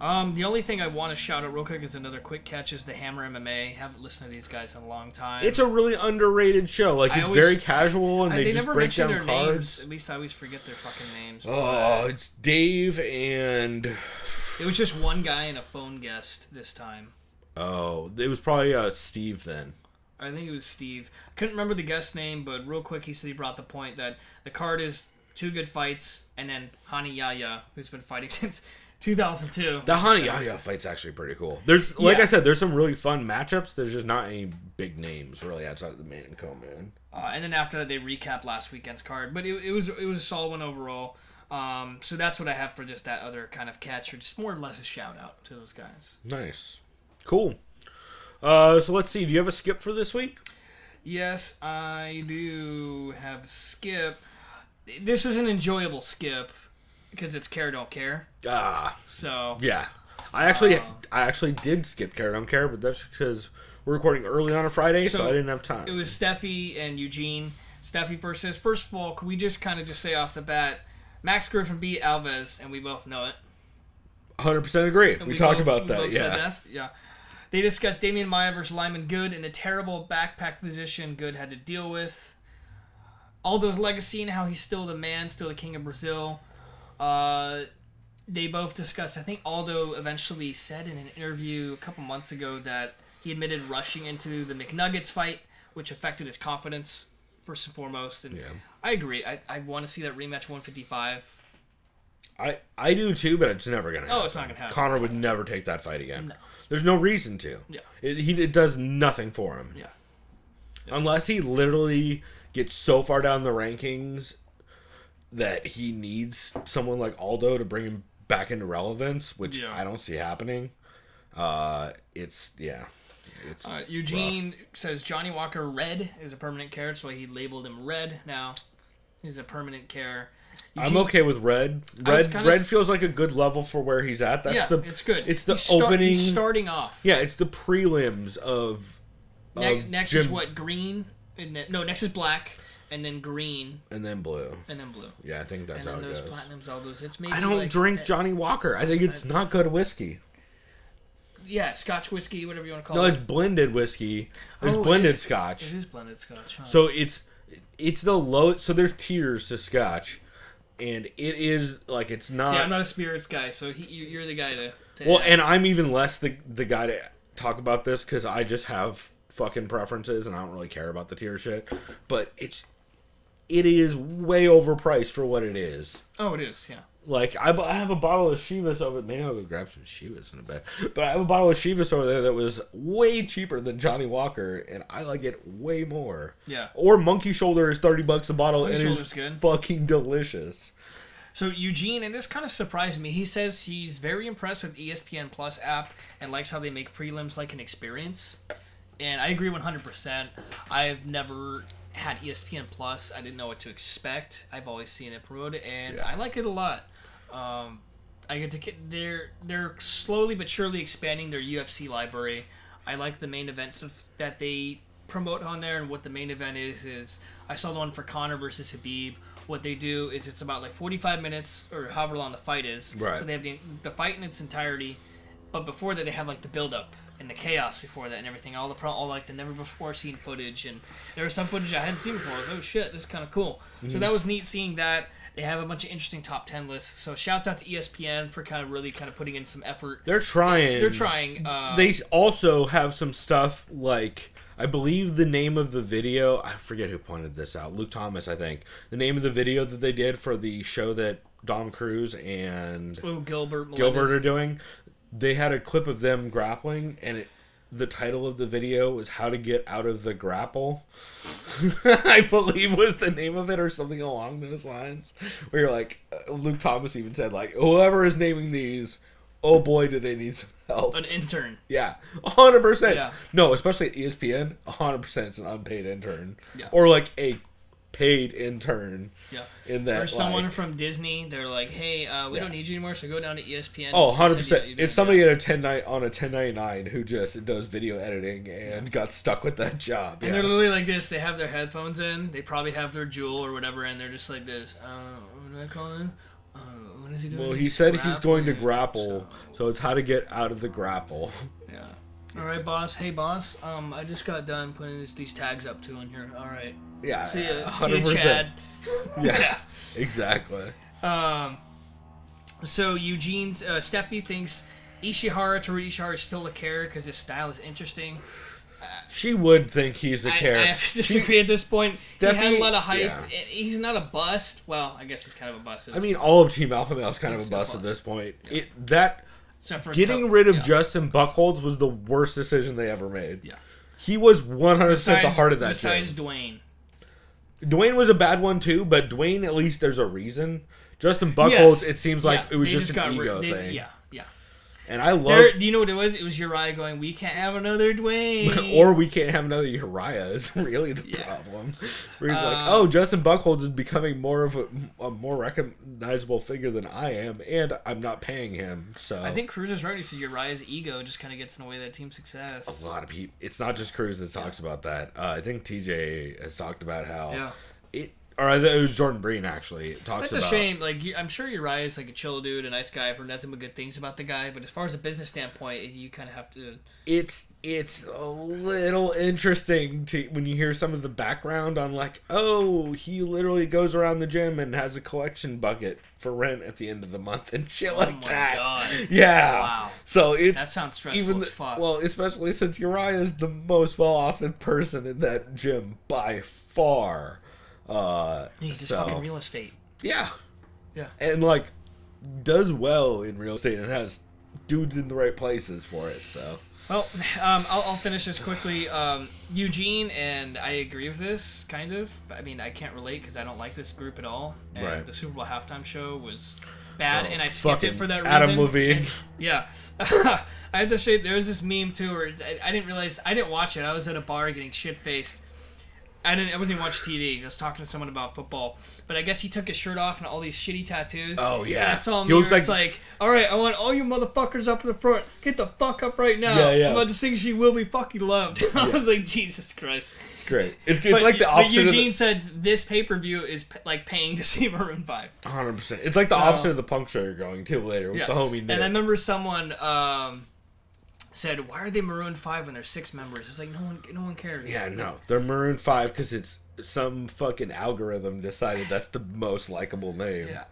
The only thing I want to shout out real quick is another quick catch is the Hammer MMA. Haven't listened to these guys in a long time. It's a really underrated show. Like, it's very casual, and they just never break down their cards. Names. At least I always forget their fucking names. Oh, it's Dave and... It was just one guy and a phone guest this time. Oh, it was probably Steve then. I think it was Steve. I couldn't remember the guest's name, but real quick he said he brought the point that the card is 2 good fights, and then Hani Yahya, who's been fighting since... 2002. The Hani Yahya fight's actually pretty cool. There's I said, there's some really fun matchups. There's just not any big names really outside of the main and co-main. And then after that, they recapped last weekend's card, but it was a solid one overall. So that's what I have for just that other kind of catch, or just more or less a shout out to those guys. Nice, cool. So let's see. Do you have a skip for this week? Yes, I do have skip. This was an enjoyable skip. Because it's Care Don't Care. So yeah, I actually did skip Care Don't Care, but that's because we're recording early on a Friday, so I didn't have time. It was Steffi and Eugene. Steffi first says, first of all, can we just say off the bat, Max Griffin beat Alves, and we both know it. 100% agree. We talked about that. Yeah. They discussed Damian Maia versus Lyman Good in a terrible backpack position Good had to deal with. Aldo's legacy and how he's still the man, still the king of Brazil. They both discussed, I think Aldo eventually said in an interview a couple months ago that he admitted rushing into the McNuggets fight, which affected his confidence, first and foremost. And I agree. I want to see that rematch 155. I do too, but it's never going to happen. Oh, it's not going to happen. Conor would never take that fight again. No. There's no reason to. Yeah. It does nothing for him. Yeah. Unless he literally gets so far down the rankings that he needs someone like Aldo to bring him back into relevance, which I don't see happening. It's Eugene says Johnny Walker Red is a permanent care, so he labeled him Red now. He's a permanent care. I'm okay with Red. Red feels like a good level for where he's at. It's good. It's the opening. He's starting off. Yeah, it's the prelims of next is what? Green? Next is black. And then green. And then blue. Yeah, I think that's how it goes. And then those platinums, all those. It's maybe I don't drink Johnny Walker. I think it's not good whiskey. yeah, Scotch whiskey, whatever you want to call No, it. it's blended whiskey. There's Oh, blended it Scotch. It is blended Scotch. Huh? So it's the low. So there's tiers to Scotch, and it is like it's not. See, I'm not a spirits guy, so you're the guy to well, ask. and I'm even less the guy to talk about this because I just have fucking preferences and I don't really care about the tier shit. But it is way overpriced for what it is. Oh, it is, yeah. Like, I have a bottle of Chivas over... Maybe I'll go grab some Chivas in a bit. But I have a bottle of Chivas over there that was way cheaper than Johnny Walker, and I like it way more. Yeah. Or Monkey Shoulder is $30 a bottle, Monkey and it Shoulder's is good. fucking delicious. So Eugene, and this kind of surprised me, he says he's very impressed with ESPN Plus app and likes how they make prelims like an experience. And I agree 100%. I've never had ESPN Plus. I didn't know what to expect. I've always seen it promoted, and I like it a lot. I get to they're slowly but surely expanding their UFC library. I like the main events that they promote on there, and what the main event is I saw the one for Conor versus Habib. What they do is it's about like 45 minutes or however long the fight is. Right. So they have the fight in its entirety, but before that they have like the build up and the chaos before that and everything, all like the never before seen footage, and there was some footage I hadn't seen before. I was like, oh shit, this is kind of cool. So that was neat seeing that. They have a bunch of interesting top 10 lists. So shouts out to ESPN for kind of putting in some effort. They're trying. They're trying. They also have some stuff like... I believe the name of the video... I forget who pointed this out. Luke Thomas, I think. The name of the video that they did for the show that Dom Cruz and Gilbert are doing. They had a clip of them grappling, and the title of the video was "How to Get Out of the Grapple." I believe was the name of it, or something along those lines. Where you're like, Luke Thomas even said, like, whoever is naming these, oh boy, do they need some help. An intern. Yeah, 100%. Yeah. No, especially at ESPN, 100% it's an unpaid intern. Yeah. Or like a paid intern. Yeah. In that, or someone like, from Disney, they're like, hey, we don't need you anymore, so go down to ESPN. Oh, 100%. It's somebody at a 1099 who just does video editing and got stuck with that job. And they're literally like this. They have their headphones in. They probably have their Jewel or whatever, and they're just like this. What do I call it? What is he doing? Well, he said he's going to grapple, so it's how to get out of the grapple. Yeah. All right, boss. Hey, boss. I just got done putting these tags up too in here. All right. Yeah. See ya, 100%. Chad. Yeah. Exactly. So Eugene's Steffi thinks Teru Ishihara is still a character because his style is interesting. She would think he's a character. I have to disagree at this point. Steffi, he had a lot of hype. yeah. He's not a bust. Well, I guess he's kind of a bust. I mean, all of Team Alpha Male is kind of a bust at this point. Yeah. Getting rid of Justin Buchholz was the worst decision they ever made. Yeah. He was 100% the heart of that besides gym. Dwayne. Dwayne was a bad one too, but Dwayne, at least there's a reason. Justin Buchholz, it seems like it was just an ego thing. Yeah. And I love... Do you know what it was? It was Uriah going, we can't have another Dwayne. Or we can't have another Uriah is really the problem. Where he's like, oh, Justin Buchholz is becoming more of a more recognizable figure than I am, and I'm not paying him. So I think Cruz is right. He said Uriah's ego just kind of gets in the way of that team success. A lot of people... It's not just Cruz that talks about that. I think TJ has talked about how... Or it was Jordan Breen, actually. That's a shame. Like, I'm sure Uriah's like a chill dude, a nice guy. I've heard nothing but good things about the guy. But as far as a business standpoint, you kind of have to... It's a little interesting when you hear some of the background on, like, oh, he literally goes around the gym and has a collection bucket for rent at the end of the month and shit like that. Oh, my God. Yeah. Wow. So that sounds stressful as fuck. Well, especially since Uriah is the most well-off person in that gym by far. He's just fucking real estate. Yeah. Yeah. And, like, does well in real estate and has dudes in the right places for it, so. Well, I'll finish this quickly. Eugene, and I agree with this, kind of. I mean, I can't relate because I don't like this group at all. And the Super Bowl halftime show was bad, and I skipped it for that reason. Adam Levine. Yeah. I have to say, there's this meme, too, where I didn't realize... I didn't watch it. I was at a bar getting shit-faced. I wasn't even watching TV. I was talking to someone about football, but I guess he took his shirt off and all these shitty tattoos. Oh yeah. And I saw him. He looks like, all right, I want all you motherfuckers up in the front. Get the fuck up right now. Yeah. I'm about to sing "She Will Be Fucking Loved." I was like, Jesus Christ. It's great. It's like the opposite. But Eugene said this pay-per-view is like paying to see Maroon 5. 100%. It's like the opposite of the punk show you're going to later with the homie Nick. And I remember someone. said, "Why are they Maroon 5 when there's 6 members?" It's like no one cares. Yeah, no, they're Maroon 5 because it's some fucking algorithm decided that's the most likable name. Yeah.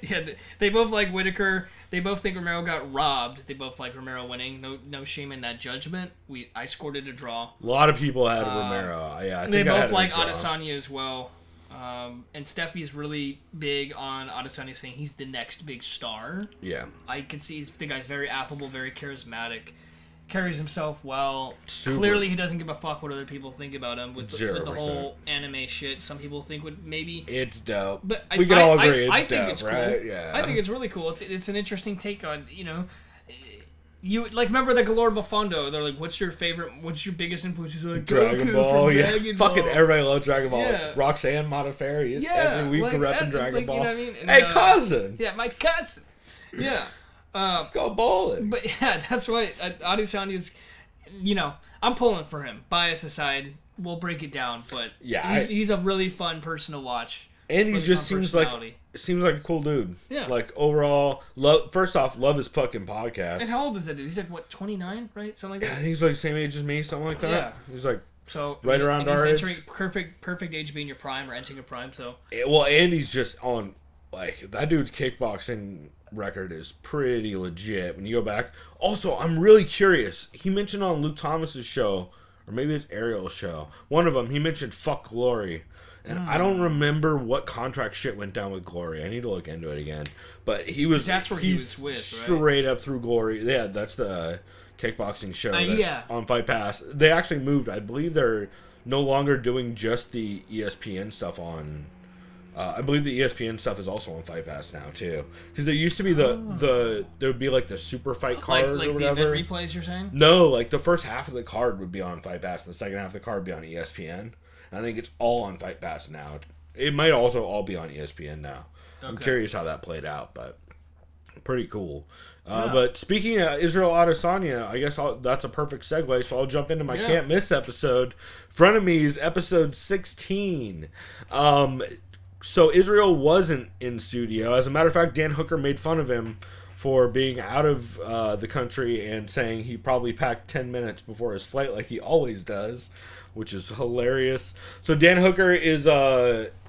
Yeah, they both like Whitaker. They both think Romero got robbed. They both like Romero winning. No shame in that judgment. I scored it a draw. A lot of people had Romero. Yeah, I think they I both had like a draw. Adesanya as well. And Steffi's really big on Adesanya, saying he's the next big star. Yeah. I can see the guy's very affable, very charismatic, carries himself well. Super. Clearly, he doesn't give a fuck what other people think about him with the 0%. whole anime shit. Some people think would maybe It's dope. But we can all agree I it's think dope, it's right? cool. Yeah. I think it's really cool. It's an interesting take on, you like remember the Galore Bofondo? They're like, what's your biggest influence? He's like, Dragon Goku Ball, from yeah. Dragon Ball. Fucking everybody loves Dragon Ball. Yeah. Roxanne Modafferi is Yeah, every week like, repping Dragon like, Ball. you know what I mean? And, hey, cousin! Yeah, my cousin. Yeah. Let's go bowling. But yeah, that's why Adesanya's, I'm pulling for him. Bias aside, we'll break it down. But yeah, he's a really fun person to watch. And he Really just fun seems like personality. a cool dude. Yeah. Like overall, first off, love his fucking podcast. And how old is that dude? He's like, what, 29, right? Something like I that? think he's like the same age as me, something like that. Yeah. He's like So right around and he's our age. entering perfect age to be in your prime or entering your prime. So Well, and he's just on, like, that dude's kickboxing record is pretty legit when you go back. Also, I'm really curious. He mentioned on Luke Thomas's show, or maybe it's Ariel's show, one of them, he mentioned Fuck Glory. And I don't remember what contract shit went down with Glory. I need to look into it again. But he was... that's where he was with, right? Straight up through Glory. Yeah, that's the kickboxing show that's yeah. on Fight Pass. They actually moved. I believe they're no longer doing just the ESPN stuff on... I believe the ESPN stuff is also on Fight Pass now, too. Because there used to be there would be like the super fight card like or the whatever. event replays, you're saying? No, like the first half of the card would be on Fight Pass. And the second half of the card would be on ESPN. I think it's all on Fight Pass now. It might also all be on ESPN now. Okay. I'm curious how that played out, but pretty cool. Yeah. But speaking of Israel Adesanya, I guess that's a perfect segue, so I'll jump into my Can't Miss episode. Frenemies, episode 16. So Israel wasn't in studio. As a matter of fact, Dan Hooker made fun of him for being out of the country and saying he probably packed 10 minutes before his flight like he always does, which is hilarious. So Dan Hooker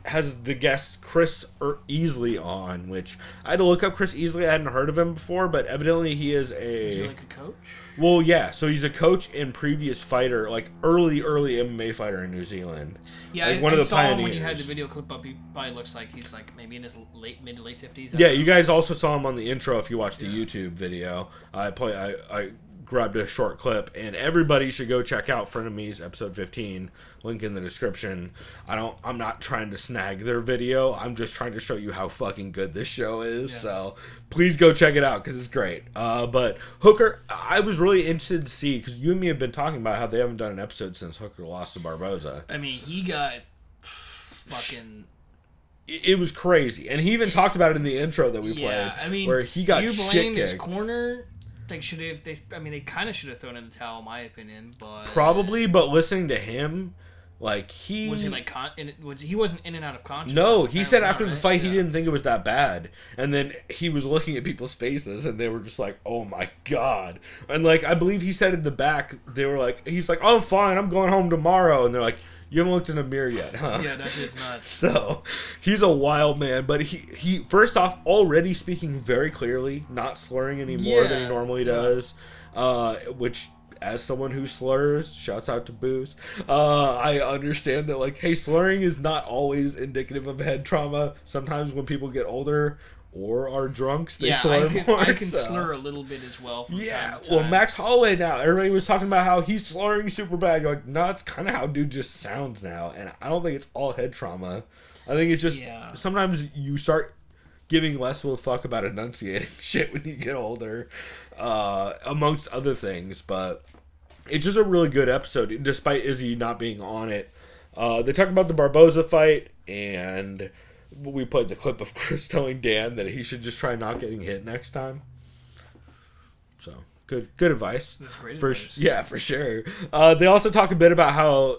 has the guest Chris Easley on, which I had to look up Chris Easley. I hadn't heard of him before, but evidently he is Is he like a coach? Well, yeah. So he's a coach and previous fighter, like early MMA fighter in New Zealand. Yeah, like I saw him when you had the video clip up. He probably looks like he's like maybe in his mid to late 50s. Yeah, you guys also saw him on the intro if you watched the YouTube video. I grabbed a short clip, and everybody should go check out Frenemies episode 15. Link in the description. I'm not trying to snag their video. I'm just trying to show you how fucking good this show is. Yeah. So please go check it out because it's great. But Hooker, I was really interested to see, because you and me have been talking about how they haven't done an episode since Hooker lost to Barboza. I mean, he got fucking... It was crazy, and he even talked about it in the intro that we played. I mean, where he got do you blame shit his kicked. corner? They kind of should have thrown in the towel, in my opinion. But probably, but listening to him, like he he wasn't in and out of consciousness. No, he said after the fight he didn't think it was that bad, and then he was looking at people's faces, and they were just like, "Oh my god!" And like I believe he said in the back, they were like, "He's like, oh, I'm fine, I'm going home tomorrow," and they're like, "You haven't looked in a mirror yet, huh?" Yeah, that shit's nuts. So he's a wild man, but he first off already speaking very clearly, not slurring any more than he normally does, which. As someone who slurs, shouts out to Booze, I understand that, like, hey, slurring is not always indicative of head trauma. Sometimes when people get older or are drunks, they slur more. I can slur a little bit as well from time to time. Well, Max Holloway now, everybody was talking about how he's slurring super bad. You're like, no, it's kind of how dude just sounds now. And I don't think it's all head trauma. I think it's just sometimes you start giving less of a fuck about enunciating shit when you get older, amongst other things. But it's just a really good episode, despite Izzy not being on it. They talk about the Barboza fight, and we played the clip of Chris telling Dan that he should just try not getting hit next time. So, good advice. That's great advice. Yeah, for sure. They also talk a bit about how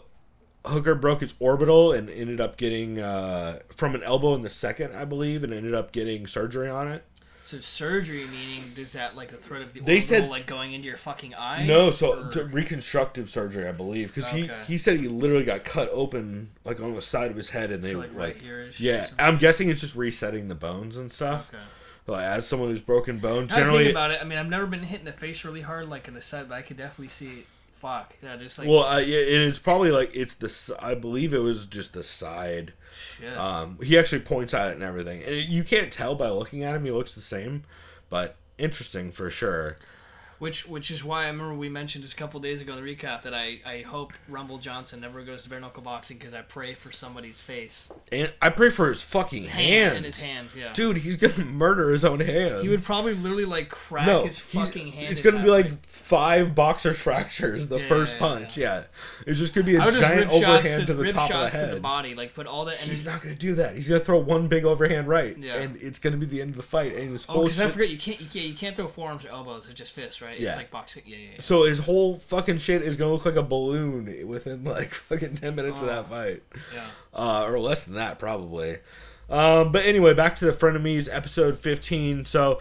Hooker broke his orbital and ended up getting, from an elbow in the second, I believe, and ended up getting surgery on it. So surgery meaning is that like the thread of the They orbital said- like going into your fucking eye? No, so Or- reconstructive surgery, I believe, because Okay. he said he literally got cut open like on the side of his head, and they So, like, right here-ish or yeah. something? I'm guessing it's just resetting the bones and stuff. Okay. Like, as someone who's broken bone, I think generally, about it. I mean, I've never been hit in the face really hard, like in the side, but I could definitely see it. Fuck. Yeah, just like. well, yeah, and it's probably like I believe it was just the side. Shit. He actually points at it and everything, and you can't tell by looking at him. He looks the same, but interesting for sure. Which is why I remember we mentioned just a couple days ago in the recap that I hope Rumble Johnson never goes to bare knuckle boxing because I pray for somebody's face. And I pray for his fucking hands. And his hands, yeah. Dude, he's gonna murder his own hands. He would probably literally like crack his fucking hand. It's gonna be half, like 5 boxer's fractures the first punch. Yeah. It's just gonna be a I would just giant rip overhand to the rip top of the shots head. to the body, like put all that energy. He's not gonna do that. He's gonna throw one big overhand right, Yeah. and it's gonna be the end of the fight. And his Oh, whole because I shit. forget you can't throw forearms or elbows. It's just fists, right? Yeah. It's like boxing. Yeah. So his whole fucking shit is gonna look like a balloon within like fucking 10 minutes of that fight. Yeah. Or less than that, probably. But anyway, back to the Frenemies, episode 15. So,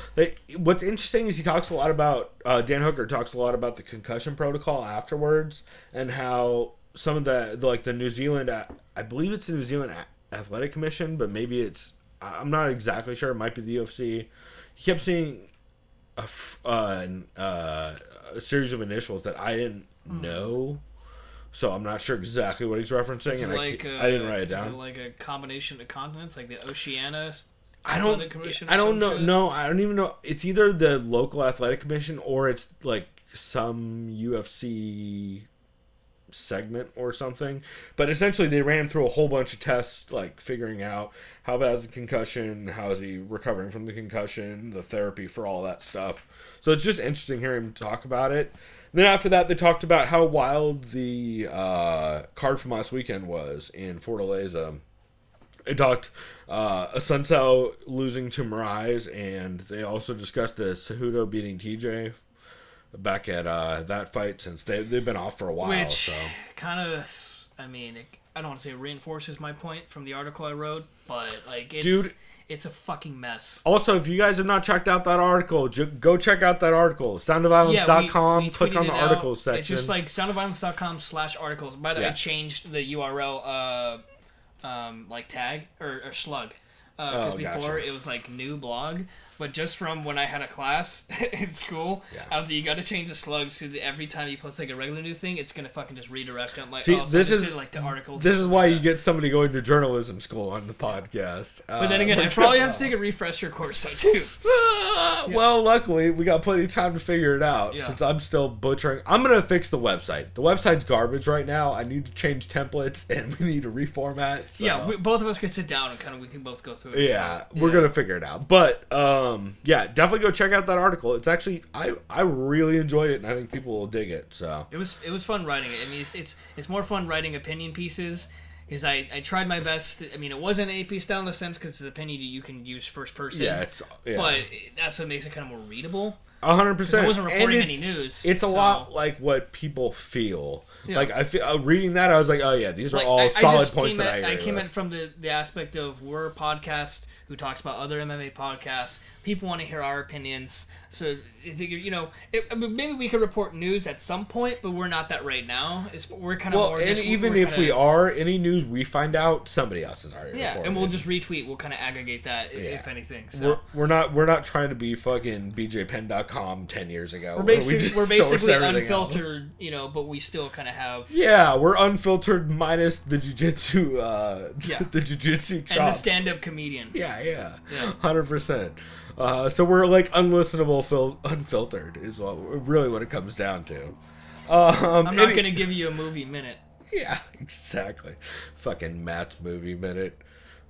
what's interesting is he talks a lot about, Dan Hooker talks a lot about the concussion protocol afterwards, and how some of the New Zealand, I believe it's the New Zealand Athletic Commission, but maybe I'm not exactly sure, it might be the UFC. He kept seeing a series of initials that I didn't know. So I'm not sure exactly what he's referencing, Is it and like, I didn't write it down. Is it like a combination of continents, like the Oceania? I don't know. Shit? No, I don't even know. It's either the local athletic commission or it's like some UFC segment or something. But essentially, they ran through a whole bunch of tests, like figuring out how bad is the concussion, how is he recovering from the concussion, the therapy for all that stuff. So it's just interesting hearing him talk about it. Then after that, they talked about how wild the card from last weekend was in Fortaleza. They talked Asuncao losing to Moraes, and they also discussed the Cejudo beating TJ back at that fight, since they've been off for a while. Which so kind of, I mean, I don't want to say it reinforces my point from the article I wrote, but like, it's a fucking mess. Also, if you guys have not checked out that article, go check out that article. Soundofviolence.com. we click on the articles section. It's just like soundofviolence.com/articles. By the way, I changed the URL like tag or slug. Because before it was like new blog, but just from when I had a class in school, I was like, you got to change the slugs because every time you post like a regular new thing, it's gonna fucking just redirect them. Like, this is like the articles. This is why you get somebody going to journalism school on the podcast. But then again, I probably have to take a refresher course though too. Well, luckily we got plenty of time to figure it out. Yeah. Since I'm still butchering, I'm gonna fix the website. The website's garbage right now. I need to change templates and we need to reformat. So. Yeah, both of us could sit down and we can both go through it. Yeah, we're gonna figure it out. But yeah, definitely go check out that article. It's actually I really enjoyed it, and I think people will dig it. So it was fun writing it. I mean, it's more fun writing opinion pieces because I tried my best. I mean, it wasn't AP style in the sense because it's opinion you can use first person. But that's what makes it kind of more readable. 100%. I wasn't reporting any news. It's a lot like what people feel. Yeah. Like I feel reading that, I was like, oh yeah, these are all solid points that I agree I came with. in from the aspect of we're a podcast who talks about other MMA podcasts. People want to hear our opinions, so I figure maybe we could report news at some point, but we're not that right now. We're kind of more. And even if we are, any news we find out, somebody else is already reporting. And we'll just retweet. We'll kind of aggregate that if anything. So we're not trying to be fucking BJPenn.com 10 years ago. We're basically unfiltered, else. but we still kind of have. Yeah, we're unfiltered minus the jiu-jitsu, the jiu-jitsu chops. And the stand-up comedian. Yeah, 100%. So we're like unlistenable, unfiltered is really what it comes down to. I'm not gonna give you a movie minute. Yeah, exactly. Fucking Matt's movie minute.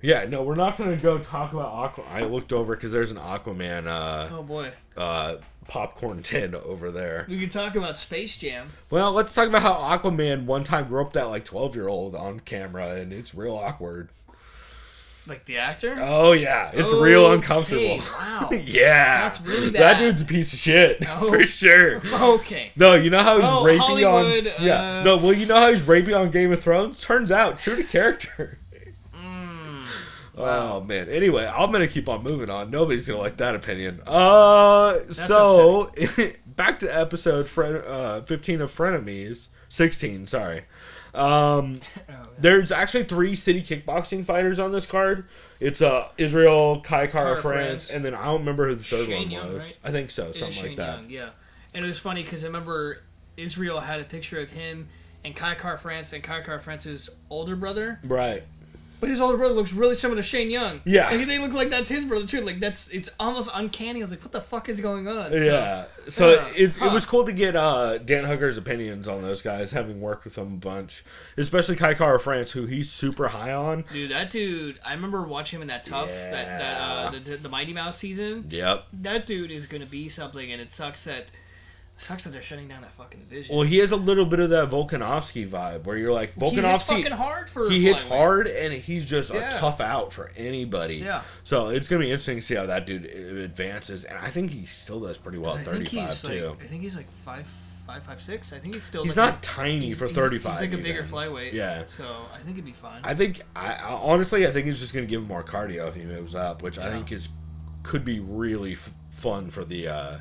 Yeah, no, we're not gonna go talk about Aquaman. I looked over because there's an Aquaman. Oh boy. Popcorn tin over there. We could talk about Space Jam. Well, let's talk about how Aquaman one time groped that like 12-year-old on camera, and it's real awkward. Like the actor? Oh yeah, it's real uncomfortable. Wow. Yeah, that's really bad. That dude's a piece of shit for sure. Okay. No, you know how he's raping Hollywood, on. Yeah. No, well, you know how he's raping on Game of Thrones. Turns out, true to character. Oh man. Anyway, I'm gonna keep on moving on. Nobody's gonna like that opinion. So back to episode 15 of Frenemies. 16, sorry. There's actually 3 city kickboxing fighters on this card. It's Israel, Kai Kara France, and then I don't remember who the third Shane one Young, was. right? I think so, something like Shane that. Young, yeah. And it was funny because I remember Israel had a picture of him and Kai Kara France and Kai Kara France's older brother. Right. But his older brother looks really similar to Shane Young. Yeah. Like, they look like that's his brother too. Like it's almost uncanny. I was like, what the fuck is going on? Yeah. So it was cool to get Dan Hooker's opinions on those guys, having worked with them a bunch. Especially Kai Kara France, who he's super high on. Dude, that dude, I remember watching him in that Tough, the Mighty Mouse season. Yep. That dude is gonna be something, and it sucks that they're shutting down that fucking division. Well, he has a little bit of that Volkanovski vibe, where you're like, Volkanovski, he hits fucking hard for he hits flyweight. hard, and he's just a tough out for anybody. Yeah. So it's gonna be interesting to see how that dude advances, and I think he still does pretty well at 35 too. I think he's like 5'6". I think he's still. He's like not tiny for 35. He's like a even. bigger flyweight. Yeah. So I think he'd be fine. I think, honestly, I think it's just gonna give him more cardio if he moves up, which I think could be really fun for the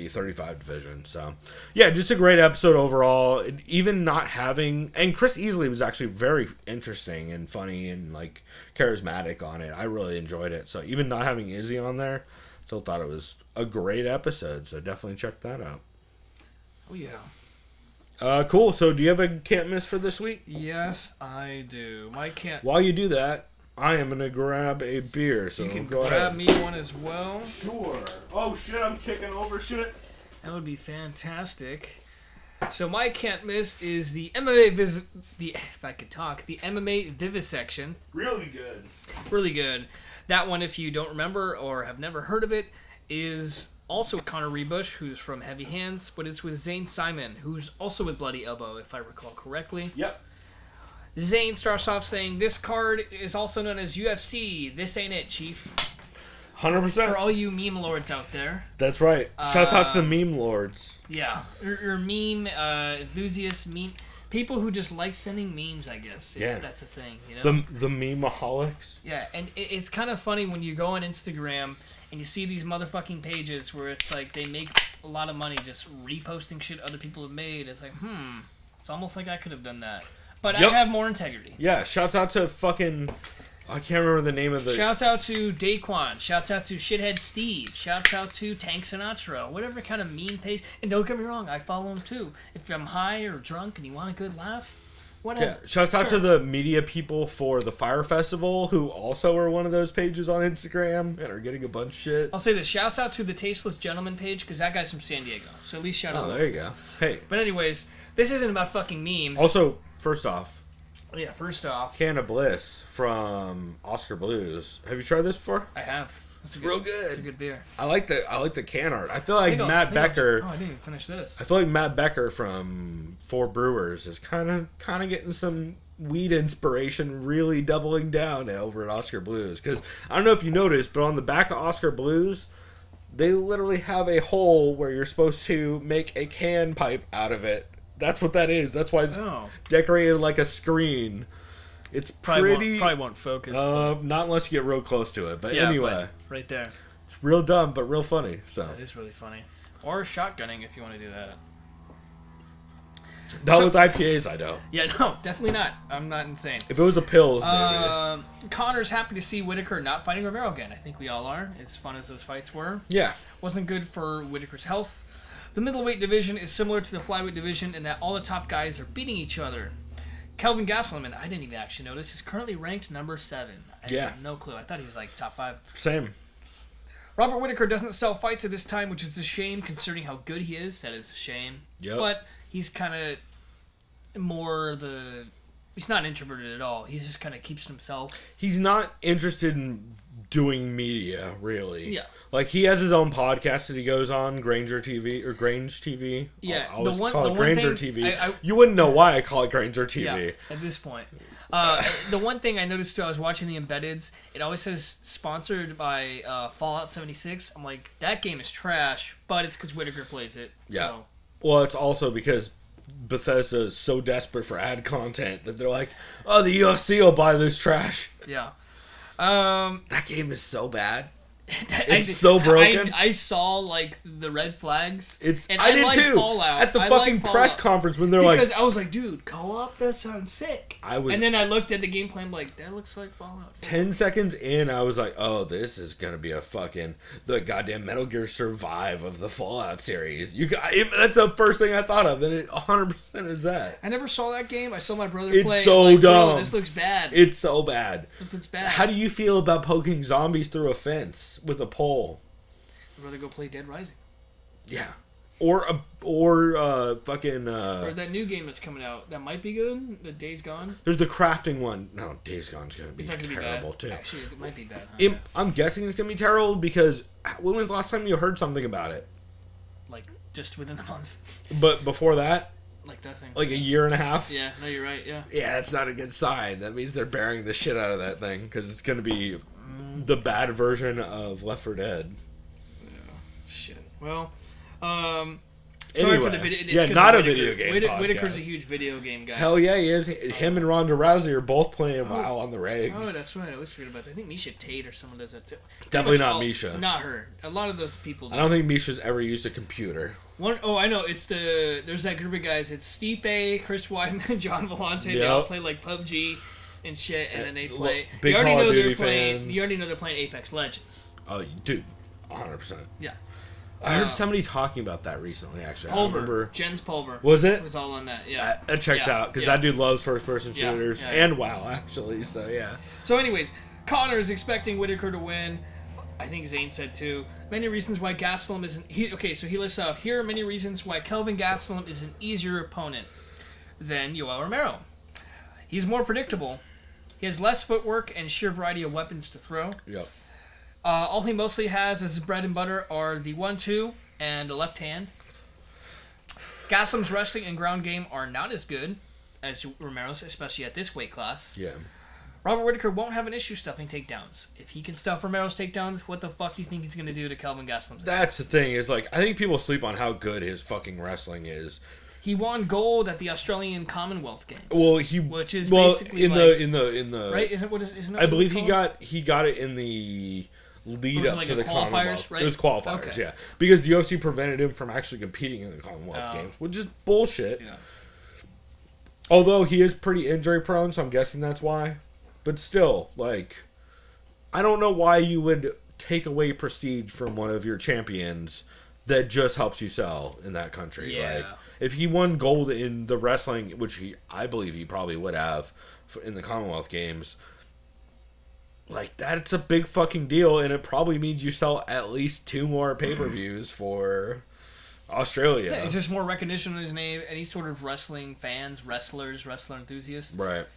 35 division. So yeah, just a great episode overall. Even not having, and Chris Easley was actually very interesting and funny and like charismatic on it. I really enjoyed it. So even not having Izzy on there, still thought it was a great episode. So definitely check that out. Oh yeah. Cool. So do you have a can't miss for this week? Yes, I do. My can't. While you do that, I am gonna grab a beer. So You can go grab ahead. me one as well. Sure. Oh shit! I'm kicking over shit. That would be fantastic. So my can't miss is the MMA if I could talk, the MMA Vivisection. Really good. Really good. That one, if you don't remember or have never heard of it, is also with Connor Rebush, who's from Heavy Hands, but it's with Zane Simon, who's also with Bloody Elbow, if I recall correctly. Yep. Zane starts off saying, "This card is also known as UFC. This ain't it, Chief." 100%. For all you meme lords out there. That's right. Shout out to the meme lords. Yeah. Your meme enthusiasts, people who just like sending memes, I guess. Yeah. If that's a thing, you know? The memeaholics. Yeah, and it's kind of funny when you go on Instagram and you see these motherfucking pages where it's like they make a lot of money just reposting shit other people have made. It's like, it's almost like I could have done that. But Yep. I have more integrity. Yeah, shouts out to fucking... I can't remember the name of the... Shouts out to Daquan. Shouts out to Shithead Steve. Shouts out to Tank Sinatra. Whatever kind of mean page. And don't get me wrong, I follow him too. If I'm high or drunk and you want a good laugh, whatever. Yeah, shouts out to the media people for the Fire Festival who also are one of those pages on Instagram and are getting a bunch of shit. I'll say this. Shouts out to the Tasteless Gentleman page because that guy's from San Diego. So at least shout out. Oh, there you go. Hey. But anyways, this isn't about fucking memes. Also, first off, yeah, first off, Can of Bliss from Oscar Blues. Have you tried this before? I have. It's real good. It's a good beer. I like the can art. I feel like I Matt Becker. I didn't even finish this. I feel like Matt Becker from Four Brewers is kind of getting some weed inspiration, really doubling down over at Oscar Blues. Because I don't know if you noticed, but on the back of Oscar Blues, they literally have a hole where you're supposed to make a can pipe out of it. That's what that is. That's why it's decorated like a screen. It's probably won't focus. Not unless you get real close to it. But anyway, but right there. It's real dumb, but real funny. So that is really funny. Or shotgunning if you want to do that. Not with IPAs, I don't. Yeah, no, definitely not. I'm not insane. If it was a pills, maybe. Connor's happy to see Whitaker not fighting Romero again. I think we all are. As fun as those fights were. Yeah. Wasn't good for Whitaker's health. The middleweight division is similar to the flyweight division in that all the top guys are beating each other. Kelvin Gastelum, I didn't even actually notice, is currently ranked number 7. I have no clue. I thought he was like top 5. Same. Robert Whitaker doesn't sell fights at this time, which is a shame considering how good he is. That is a shame. Yep. But he's kind of more he's not introverted at all. He's just kind of keeps to himself. He's not interested in doing media, really. Yeah. Like, he has his own podcast that he goes on, Granger TV, or Grange TV. Yeah. I always call it Granger thing, TV. You wouldn't know why I call it Granger TV. Yeah, at this point. The one thing I noticed too, I was watching the embeddeds, it always says sponsored by Fallout 76. I'm like, that game is trash, but it's because Whitaker plays it. Yeah. So. Well, it's also because Bethesda is so desperate for ad content that they're like, oh, the UFC will buy this trash. Yeah. That game is so bad. It's so broken. I saw like the red flags. I did like too. Fallout. At the I fucking like press Fallout. conference when they're Because like, I was like, dude, co-op, that sounds sick. And then I looked at the gameplay. I'm like, that looks like Fallout. 10 seconds in, I was like, oh, this is gonna be the goddamn Metal Gear Survive of the Fallout series. That's the first thing I thought of, and it 100% is that. I never saw that game. I saw my brother It's play. so I'm like, dumb. Bro, this looks bad. It's so bad. This looks bad. How do you feel about poking zombies through a fence with a pole? I'd rather go play Dead Rising. Yeah. Or fucking... Or that new game that's coming out. That might be good. The Days Gone. There's the crafting one. No, Days Gone's going to be It's not gonna terrible, be bad. too. Actually, it might be bad. Huh? I'm guessing it's going to be terrible because when was the last time you heard something about it? Like, just within the month. But before that? Like nothing. Like a year and a half? Yeah, no, you're right, yeah. Yeah, that's not a good sign. That means they're burying the shit out of that thing because it's going to be the bad version of Left 4 Dead. Shit. Well, sorry Anyway, for the video. yeah, not a video game podcast. Whitaker's a huge video game guy. Hell yeah, he is. Him and Ronda Rousey are both playing WoW on the regs. Oh, that's right. I always forget about that. I think Misha Tate or someone does that too. Definitely not Misha. Not her. A lot of those people do. I don't think Misha's ever used a computer. I know. There's that group of guys. It's Stipe, Chris Weidman, and John Vellante. They all play like PUBG and shit, and then they play. Big You already Call of know Duty they're playing. fans. You already know they're playing Apex Legends. Oh, dude, 100%. Yeah. I heard somebody talking about that recently, actually. I Pulver. remember. Jens Pulver. Was it? Was all on that. Yeah. That checks out, because that dude loves first-person shooters and WoW, actually, so yeah. So anyways, Connor is expecting Whitaker to win. I think Zane said too. Many reasons why Gastelum isn't... so he lists out, here are many reasons why Kelvin Gastelum is an easier opponent than Yoel Romero. He's more predictable. He has less footwork and sheer variety of weapons to throw. Yep. All he mostly has as his bread and butter are the 1-2 and a left hand. Gastelum's wrestling and ground game are not as good as Romero's, especially at this weight class. Yeah. Robert Whitaker won't have an issue stuffing takedowns. If he can stuff Romero's takedowns, what the fuck do you think he's going to do to Kelvin Gastelum's? That's the thing, is like, I think people sleep on how good his fucking wrestling is. He won gold at the Australian Commonwealth Games. Well, which is basically in like, the right? Isn't I believe he got it in the lead up like to the Commonwealth. Right? It was qualifiers, okay. yeah, because the UFC prevented him from actually competing in the Commonwealth Games, which is bullshit. Yeah. Although he is pretty injury prone, so I'm guessing that's why. But still, like, I don't know why you would take away prestige from one of your champions that just helps you sell in that country. Yeah. Like, if he won gold in the wrestling, which I believe he probably would have in the Commonwealth Games, like, that's a big fucking deal, and it probably means you sell at least 2 more pay-per-views for Australia. Yeah, it's just more recognition in his name. Any sort of wrestling fans, wrestler enthusiasts. Right.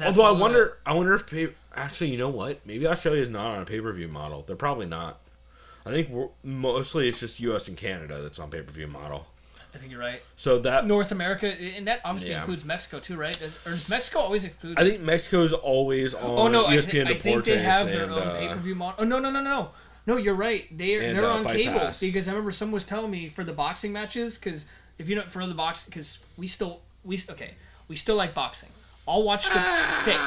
Although I wonder if actually, you know what? Maybe Australia's not on a pay-per-view model. They're probably not. I think mostly it's just U.S. and Canada that's on pay-per-view model. I think you're right. So that North America, and that obviously includes Mexico too, right? Or does Mexico always include? I think Mexico's always on ESPN Deportes. I think they have their own pay-per-view model. Oh no! No, you're right. They're on cable Pass. because I remember someone was telling me for the boxing matches because if you know for the boxing because we still like boxing. I'll watch the. Okay,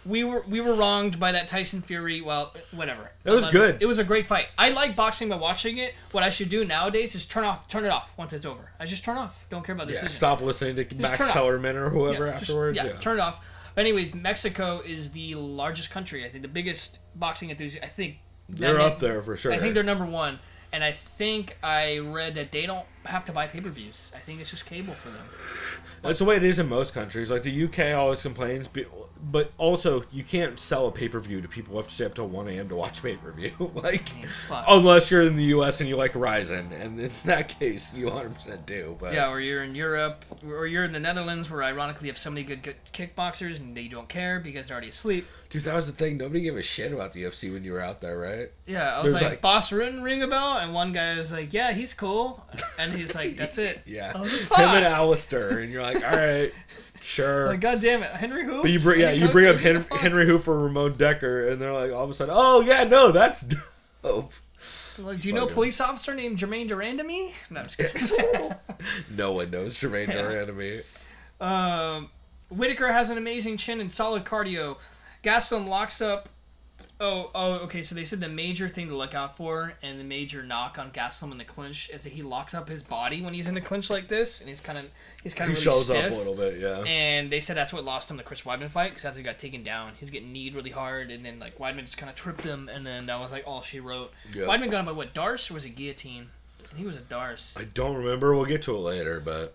we were wronged by that Tyson Fury. Well, whatever. It was good. It was a great fight. I like boxing by watching it. What I should do nowadays is turn it off once it's over. I just turn off. Don't care about this. Yeah, stop listening to Max Kellerman or whoever afterwards. Turn it off. But anyways, Mexico is the largest country. I think the biggest boxing enthusiast. I think they're up there for sure. I think they're number 1. And I think I read that they don't have to buy pay-per-views. I think it's just cable for them. That's the way it is in most countries. Like, the UK always complains, but also, you can't sell a pay-per-view to people who have to stay up till 1 a.m. to watch pay-per-view. Like, unless you're in the US and you like Ryzen, and in that case, you 100% do. But yeah, or you're in Europe, or you're in the Netherlands, where ironically you have so many good kickboxers, and they don't care because they're already asleep. Dude, that was the thing. Nobody gave a shit about the UFC when you were out there, right? Yeah, I was like, Boss Rutten ring a bell? And one guy was like, yeah, he's cool. And he's like, that's it. Yeah. Like, him and Alistair. And you're like, all right, sure. Like, God damn it. Henry Hoops? But you bring up Henry Hoops or Ramon Decker, and they're like, all of a sudden, oh, yeah, no, that's dope. Like, do you know a police officer named Jermaine Durandamy? No, I'm just kidding. No one knows Jermaine Durandamy. Whitaker has an amazing chin and solid cardio. Gastelum locks up Okay. So they said the major thing to look out for and the major knock on Gastelum in the clinch is that he locks up his body when he's in a clinch like this, and he's kind of really shows stiff. up a little bit, yeah. And they said that's what lost him the Chris Weidman fight, because after he got taken down, he's getting kneed really hard, and then like Weidman just kind of tripped him, and then that was like all she wrote. Yep. Weidman got him by what, Darce, or was it guillotine? I think it was a Darce. I don't remember. We'll get to it later, but.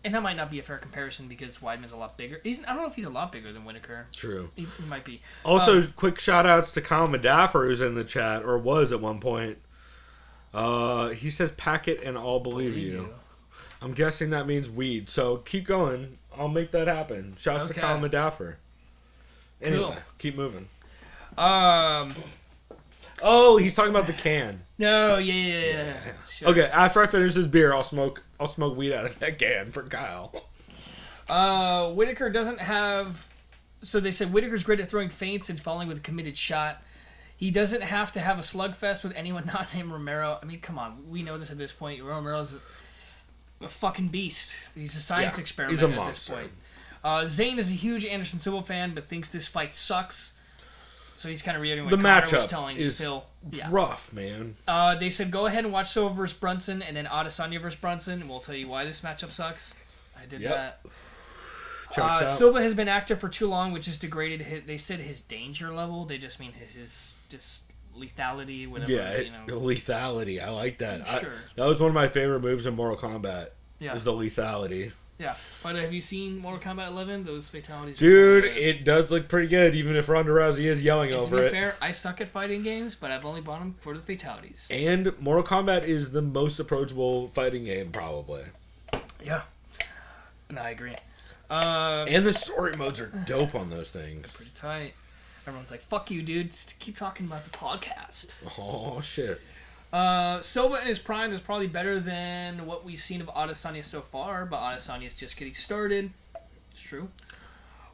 And that might not be a fair comparison because Weidman's a lot bigger. I don't know if he's a lot bigger than Whitaker. True. He might be. Also, quick shout-outs to Kyle Madaffer, who's in the chat, or was at one point. He says, pack it and I'll believe you. I'm guessing that means weed. So keep going. I'll make that happen. Shouts to Kyle Madaffer. Anyway, cool. Keep moving. Oh, he's talking about the can. No, yeah. Sure. Okay, after I finish this beer, I'll smoke weed out of that can for Kyle. Whitaker doesn't have. So they said Whitaker's great at throwing feints and falling with a committed shot. He doesn't have to have a slugfest with anyone not named Romero. I mean, come on, we know this at this point. Romero's a fucking beast. He's a science experiment at this point. Zayn is a huge Anderson Silva fan, but thinks this fight sucks. So he's kind of reiterating what Connor was telling Phil. Yeah. Rough, man. They said go ahead and watch Silva versus Brunson and then Adesanya versus Brunson, and we'll tell you why this matchup sucks. I did that. Silva has been active for too long, which is degraded. They said his danger level. They just mean his just lethality, whatever. Yeah, lethality. I like that. Sure. That was one of my favorite moves in Mortal Kombat. Yeah. Is the lethality. Yeah, but have you seen Mortal Kombat 11? Those fatalities. Dude, it does look pretty good, even if Ronda Rousey is yelling over it. To be fair, I suck at fighting games, but I've only bought them for the fatalities. And Mortal Kombat is the most approachable fighting game, probably. Yeah. No, I agree. And the story modes are dope on those things. Pretty tight. Everyone's like, fuck you, dude. Just keep talking about the podcast. Oh, shit. Silva in his prime is probably better than what we've seen of Adesanya so far, but Adesanya is just getting started. It's true.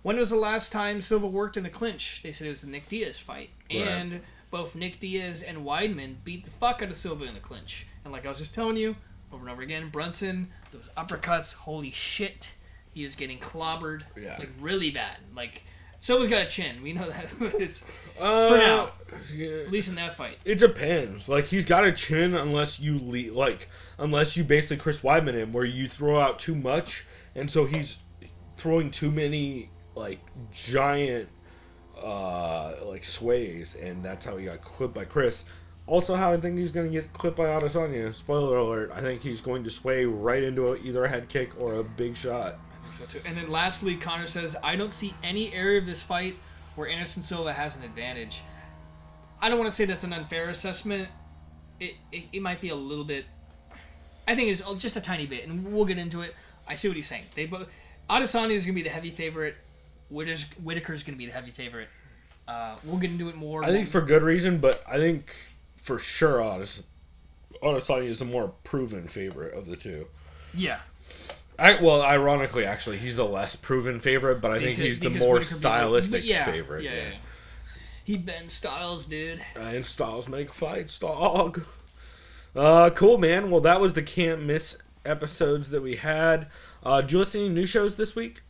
When was the last time Silva worked in a clinch? They said it was the Nick Diaz fight. Right. And both Nick Diaz and Weidman beat the fuck out of Silva in the clinch. And like I was just telling you, over and over again, Brunson, those uppercuts, holy shit. He was getting clobbered. Yeah. Like, really bad. Like, Silva's got a chin. We know that. It's for now. Yeah. At least in that fight. It depends. Like, he's got a chin unless you basically Chris Weidman him, where you throw out too much, and so he's throwing too many like giant sways, and that's how he got clipped by Chris. Also, how I think he's going to get clipped by Adesanya. Spoiler alert. I think he's going to sway right into either a head kick or a big shot. So too. And then lastly, Connor says, I don't see any area of this fight where Anderson Silva has an advantage. I don't want to say that's an unfair assessment. It might be a little bit. I think it's just a tiny bit, and we'll get into it. I see what he's saying. Adesanya is going to be the heavy favorite. Whitaker is going to be the heavy favorite. We'll get into it more. I think for good reason, but I think for sure Adesanya is the more proven favorite of the two. Yeah. Ironically, actually, he's the less proven favorite, but I think he's the more stylistic favorite. Yeah. He bends styles, dude. And styles make fights, dog. Cool, man. Well, that was the Can't Miss episodes that we had. Did you listen to any new shows this week?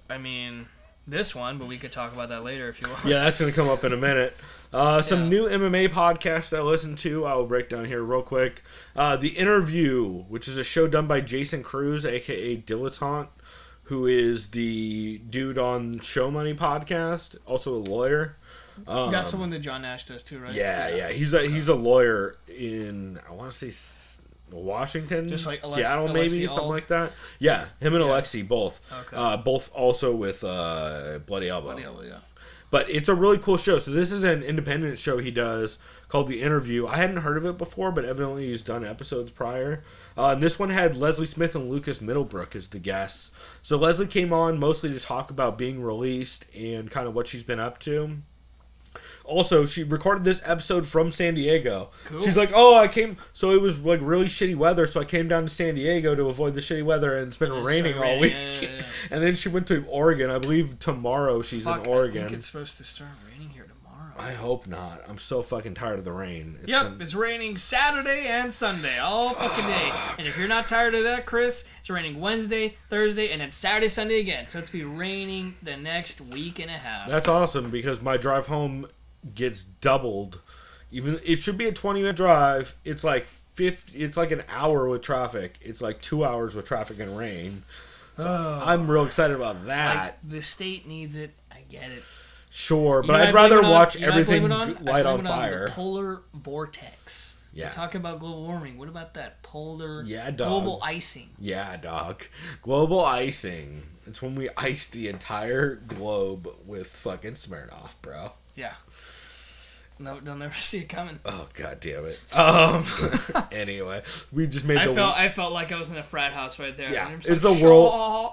I mean, this one, but we could talk about that later if you want. Yeah, that's going to come up in a minute. Some new MMA podcasts that I listened to. I will break down here real quick. The Interview, which is a show done by Jason Cruz, a.k.a. Dilettante, who is the dude on Show Money podcast, also a lawyer. That's the one that John Nash does too, right? Yeah. He's a lawyer in, I want to say Washington, just like Seattle, maybe something like that. Yeah, him and Alexi both. Okay. Both also with Bloody Elbow. Yeah. But it's a really cool show. So this is an independent show he does called The Interview. I hadn't heard of it before, but evidently he's done episodes prior. And this one had Leslie Smith and Lucas Middlebrook as the guests. So Leslie came on mostly to talk about being released and kind of what she's been up to. Also, she recorded this episode from San Diego. Cool. She's like, I came... So it was like really shitty weather, so I came down to San Diego to avoid the shitty weather, and it's been raining all week. Yeah. And then she went to Oregon. I believe tomorrow she's in Oregon. I think it's supposed to start raining here tomorrow. I hope not. I'm so fucking tired of the rain. It's raining Saturday and Sunday all fucking day. And if you're not tired of that, Chris, it's raining Wednesday, Thursday, and then Saturday, Sunday again. So it's be raining the next week and a half. That's awesome because my drive home gets doubled. Even it should be a 20-minute drive. It's like 50. It's like an hour with traffic. It's like 2 hours with traffic and rain. So I'm real excited about that. Like, the state needs it. I get it. Sure, but I'd rather watch everything light on fire. The polar vortex. Yeah. We're talking about global warming. What about that polar dog. global icing? Yeah, dog. Global icing. It's when we ice the entire globe with fucking Smirnoff, bro. Yeah. No, they'll never see it coming. Oh, god damn it. Anyway, we just made I felt like I was in a frat house right there. Yeah, it's the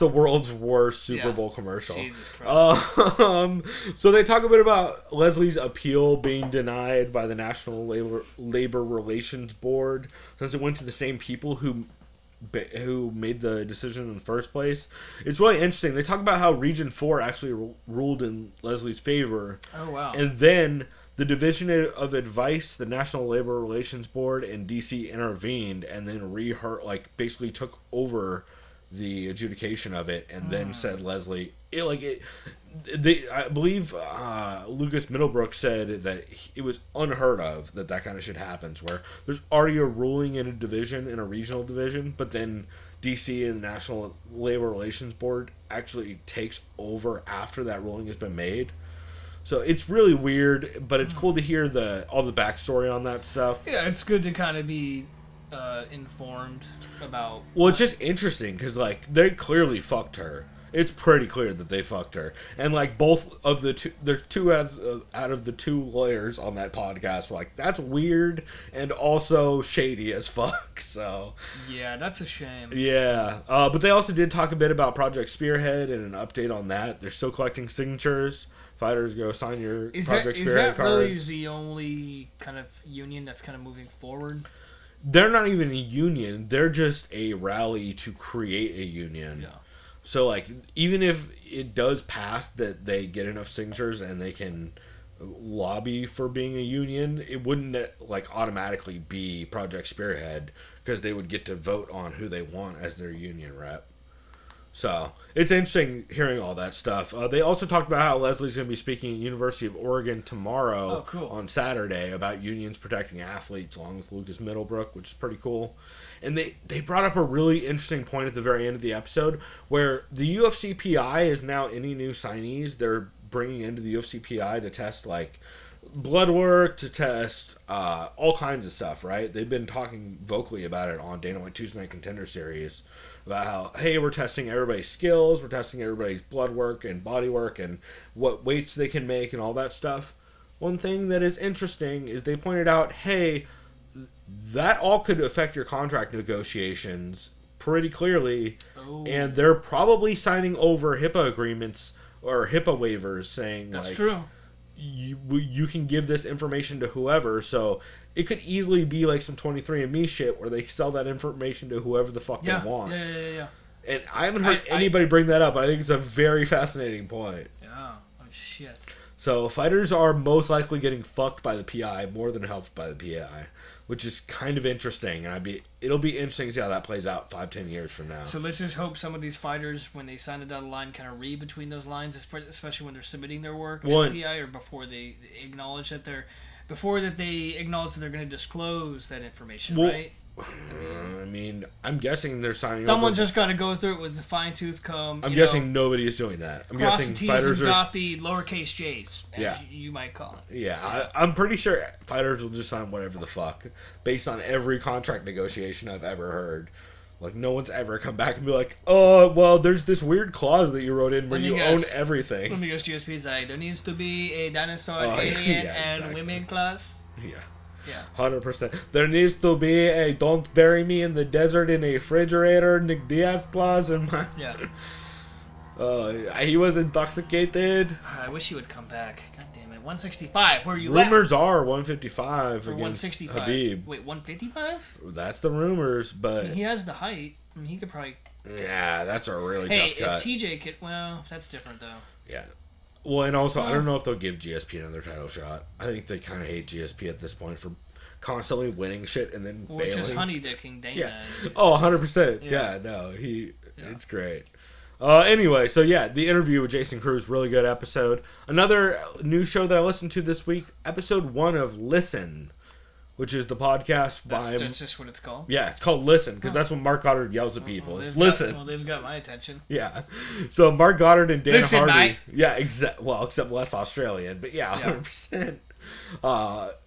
world's worst Super Bowl commercial. Jesus Christ. So they talk a bit about Leslie's appeal being denied by the National Labor Relations Board since it went to the same people who made the decision in the first place. It's really interesting. They talk about how Region 4 actually ruled in Leslie's favor. Oh, wow. And then the Division of Advice, the National Labor Relations Board, and DC intervened and then basically took over the adjudication of it and then said Leslie... I believe Lucas Middlebrook said that it was unheard of that kind of shit happens, where there's already a ruling in a regional division, but then DC and the National Labor Relations Board actually takes over after that ruling has been made. So it's really weird, but it's cool to hear all the backstory on that stuff. Yeah, it's good to kind of be informed about... Well, it's just interesting, because, they clearly fucked her. It's pretty clear that they fucked her. And, both of the two... There's two out of the two lawyers on that podcast were like, that's weird and also shady as fuck, so... Yeah, that's a shame. Yeah. But they also did talk a bit about Project Spearhead and an update on that. They're still collecting signatures. Fighters, go sign your Project Spearhead card. Is that really the only kind of union that's kind of moving forward? They're not even a union. They're just a rally to create a union. Yeah. So, even if it does pass that they get enough signatures and they can lobby for being a union, it wouldn't, automatically be Project Spearhead because they would get to vote on who they want as their union rep. So, it's interesting hearing all that stuff. They also talked about how Leslie's going to be speaking at University of Oregon tomorrow on Saturday about unions protecting athletes along with Lucas Middlebrook, which is pretty cool. And they brought up a really interesting point at the very end of the episode where the UFC PI is now any new signees. They're bringing into the UFC PI to test, blood work, to test all kinds of stuff, right? They've been talking vocally about it on Dana White Tuesday Night Contender Series about how, hey, we're testing everybody's skills, we're testing everybody's blood work and body work and what weights they can make and all that stuff. One thing that is interesting is they pointed out, hey, that all could affect your contract negotiations pretty clearly, and they're probably signing over HIPAA agreements or HIPAA waivers saying, that's true. You can give this information to whoever, so it could easily be some 23andMe shit where they sell that information to whoever the fuck they want. Yeah. And I haven't heard anybody bring that up. I think it's a very fascinating point. Yeah. Oh, shit. So fighters are most likely getting fucked by the PI more than helped by the PI, which is kind of interesting. And it'll be interesting to see how that plays out 5-10 years from now. So let's just hope some of these fighters, when they sign the dotted line, kind of read between those lines, especially when they're submitting their work at the PI, or before they acknowledge that they're going to disclose that information, right? I'm guessing they're signing. Someone's just got to go through it with the fine-tooth comb. I'm guessing nobody is doing that. I'm guessing the T's fighters and dot the lowercase J's, as you might call it. Yeah, I'm pretty sure fighters will just sign whatever the fuck, based on every contract negotiation I've ever heard. No one's ever come back and be like, oh, well, there's this weird clause that you wrote in where you own everything. Let me guess, GSP's like, there needs to be a dinosaur, alien, and women clause. Yeah. 100%. There needs to be a don't bury me in the desert in a refrigerator Nick Diaz clause in my... Yeah. He was intoxicated. I wish he would come back. God damn it. 165. Where are you Rumors are 155 for against 165. Habib. Wait, 155? That's the rumors, but... He has the height. He could probably... Yeah, that's a really tough cut. If TJ could... Well, that's different, though. Yeah. Well, and also, I don't know if they'll give GSP another title shot. I think they kind of hate GSP at this point for constantly winning shit and then Which bailing. is honeydicking Dana. Yeah. Oh, 100%. Yeah, no, it's great. Anyway, so yeah, the interview with Jason Cruz, really good episode. Another new show that I listened to this week, episode 1 of Listen, which is the podcast by... That's just what it's called? Yeah, it's called Listen, because that's what Mark Goddard yells at people. Listen. They've got my attention. Yeah. So Mark Goddard and Dana Listen, Hardy... mate. Yeah, except less Australian, but yeah, 100%.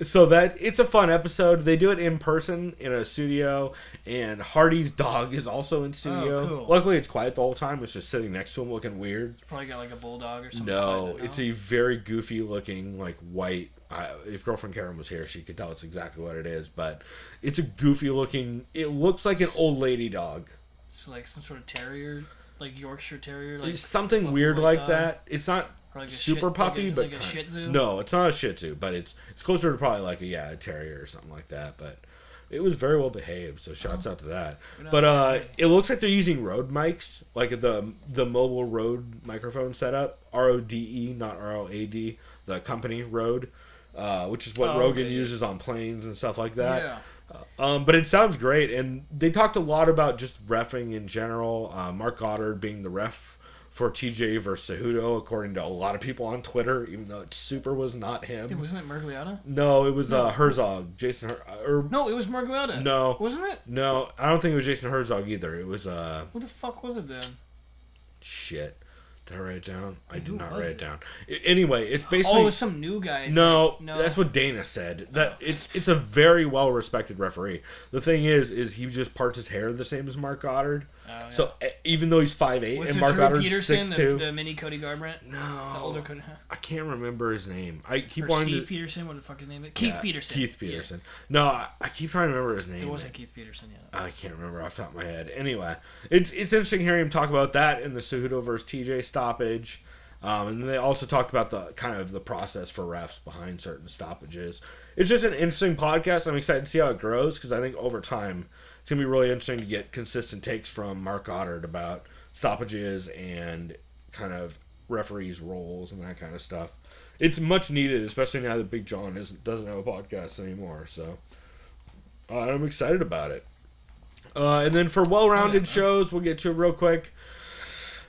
So that it's a fun episode. They do it in person in a studio, and Hardy's dog is also in studio. Oh, cool. Luckily, it's quiet the whole time. It's just sitting next to him, looking weird. Probably got like a bulldog or something. No, it's a very goofy looking, like white. If girlfriend Karen was here, she could tell us exactly what it is. But it's a goofy looking. It looks like an old lady dog. It's like some sort of terrier, like Yorkshire Terrier. Like It's something weird like that. It's not. Like a Super puppy, but like a Shih Tzu. No, it's not a Shih Tzu, but it's closer to probably like a terrier or something like that. But it was very well behaved, so shouts out to that. But it looks like they're using Rode mics, like the mobile Rode microphone setup, RODE, not ROAD, the company Rode, which is what Rogan uses on planes and stuff like that. Yeah. But it sounds great, and they talked a lot about just reffing in general. Mark Goddard being the ref for TJ versus Cejudo, according to a lot of people on Twitter, even though it super was not him. Dude, wasn't it Mergliata? No, it was Herzog. No, it was Mergliata. No. Wasn't it? No, I don't think it was Jason Herzog either. It was... Who the fuck was it then? Shit. Did I write it down? I did not write it down. Anyway, it's basically... Oh, it was some new guy. No, that's what Dana said. That it's a very well respected referee. The thing is he just parts his hair the same as Mark Goddard. Oh, yeah. So even though he's 5'8" and Mark Goddard's 6'2", the mini Cody Garbrandt. No, the older Cody. I can't remember his name. I keep wanting Steve Peterson. What the fuck his name is? Keith Peterson. Keith Peterson. Yeah. No, I keep trying to remember his name. It wasn't Keith Peterson yet. I can't remember off the top of my head. Anyway, it's interesting hearing him talk about that in the Cejudo versus TJ stoppage. And they also talked about the kind of the process for refs behind certain stoppages. It's just an interesting podcast. I'm excited to see how it grows because I think over time it's going to be really interesting to get consistent takes from Mark Goddard about stoppages and kind of referees' roles and that kind of stuff. It's much needed, especially now that Big John doesn't have a podcast anymore. So I'm excited about it. And then for well-rounded shows, we'll get to it real quick.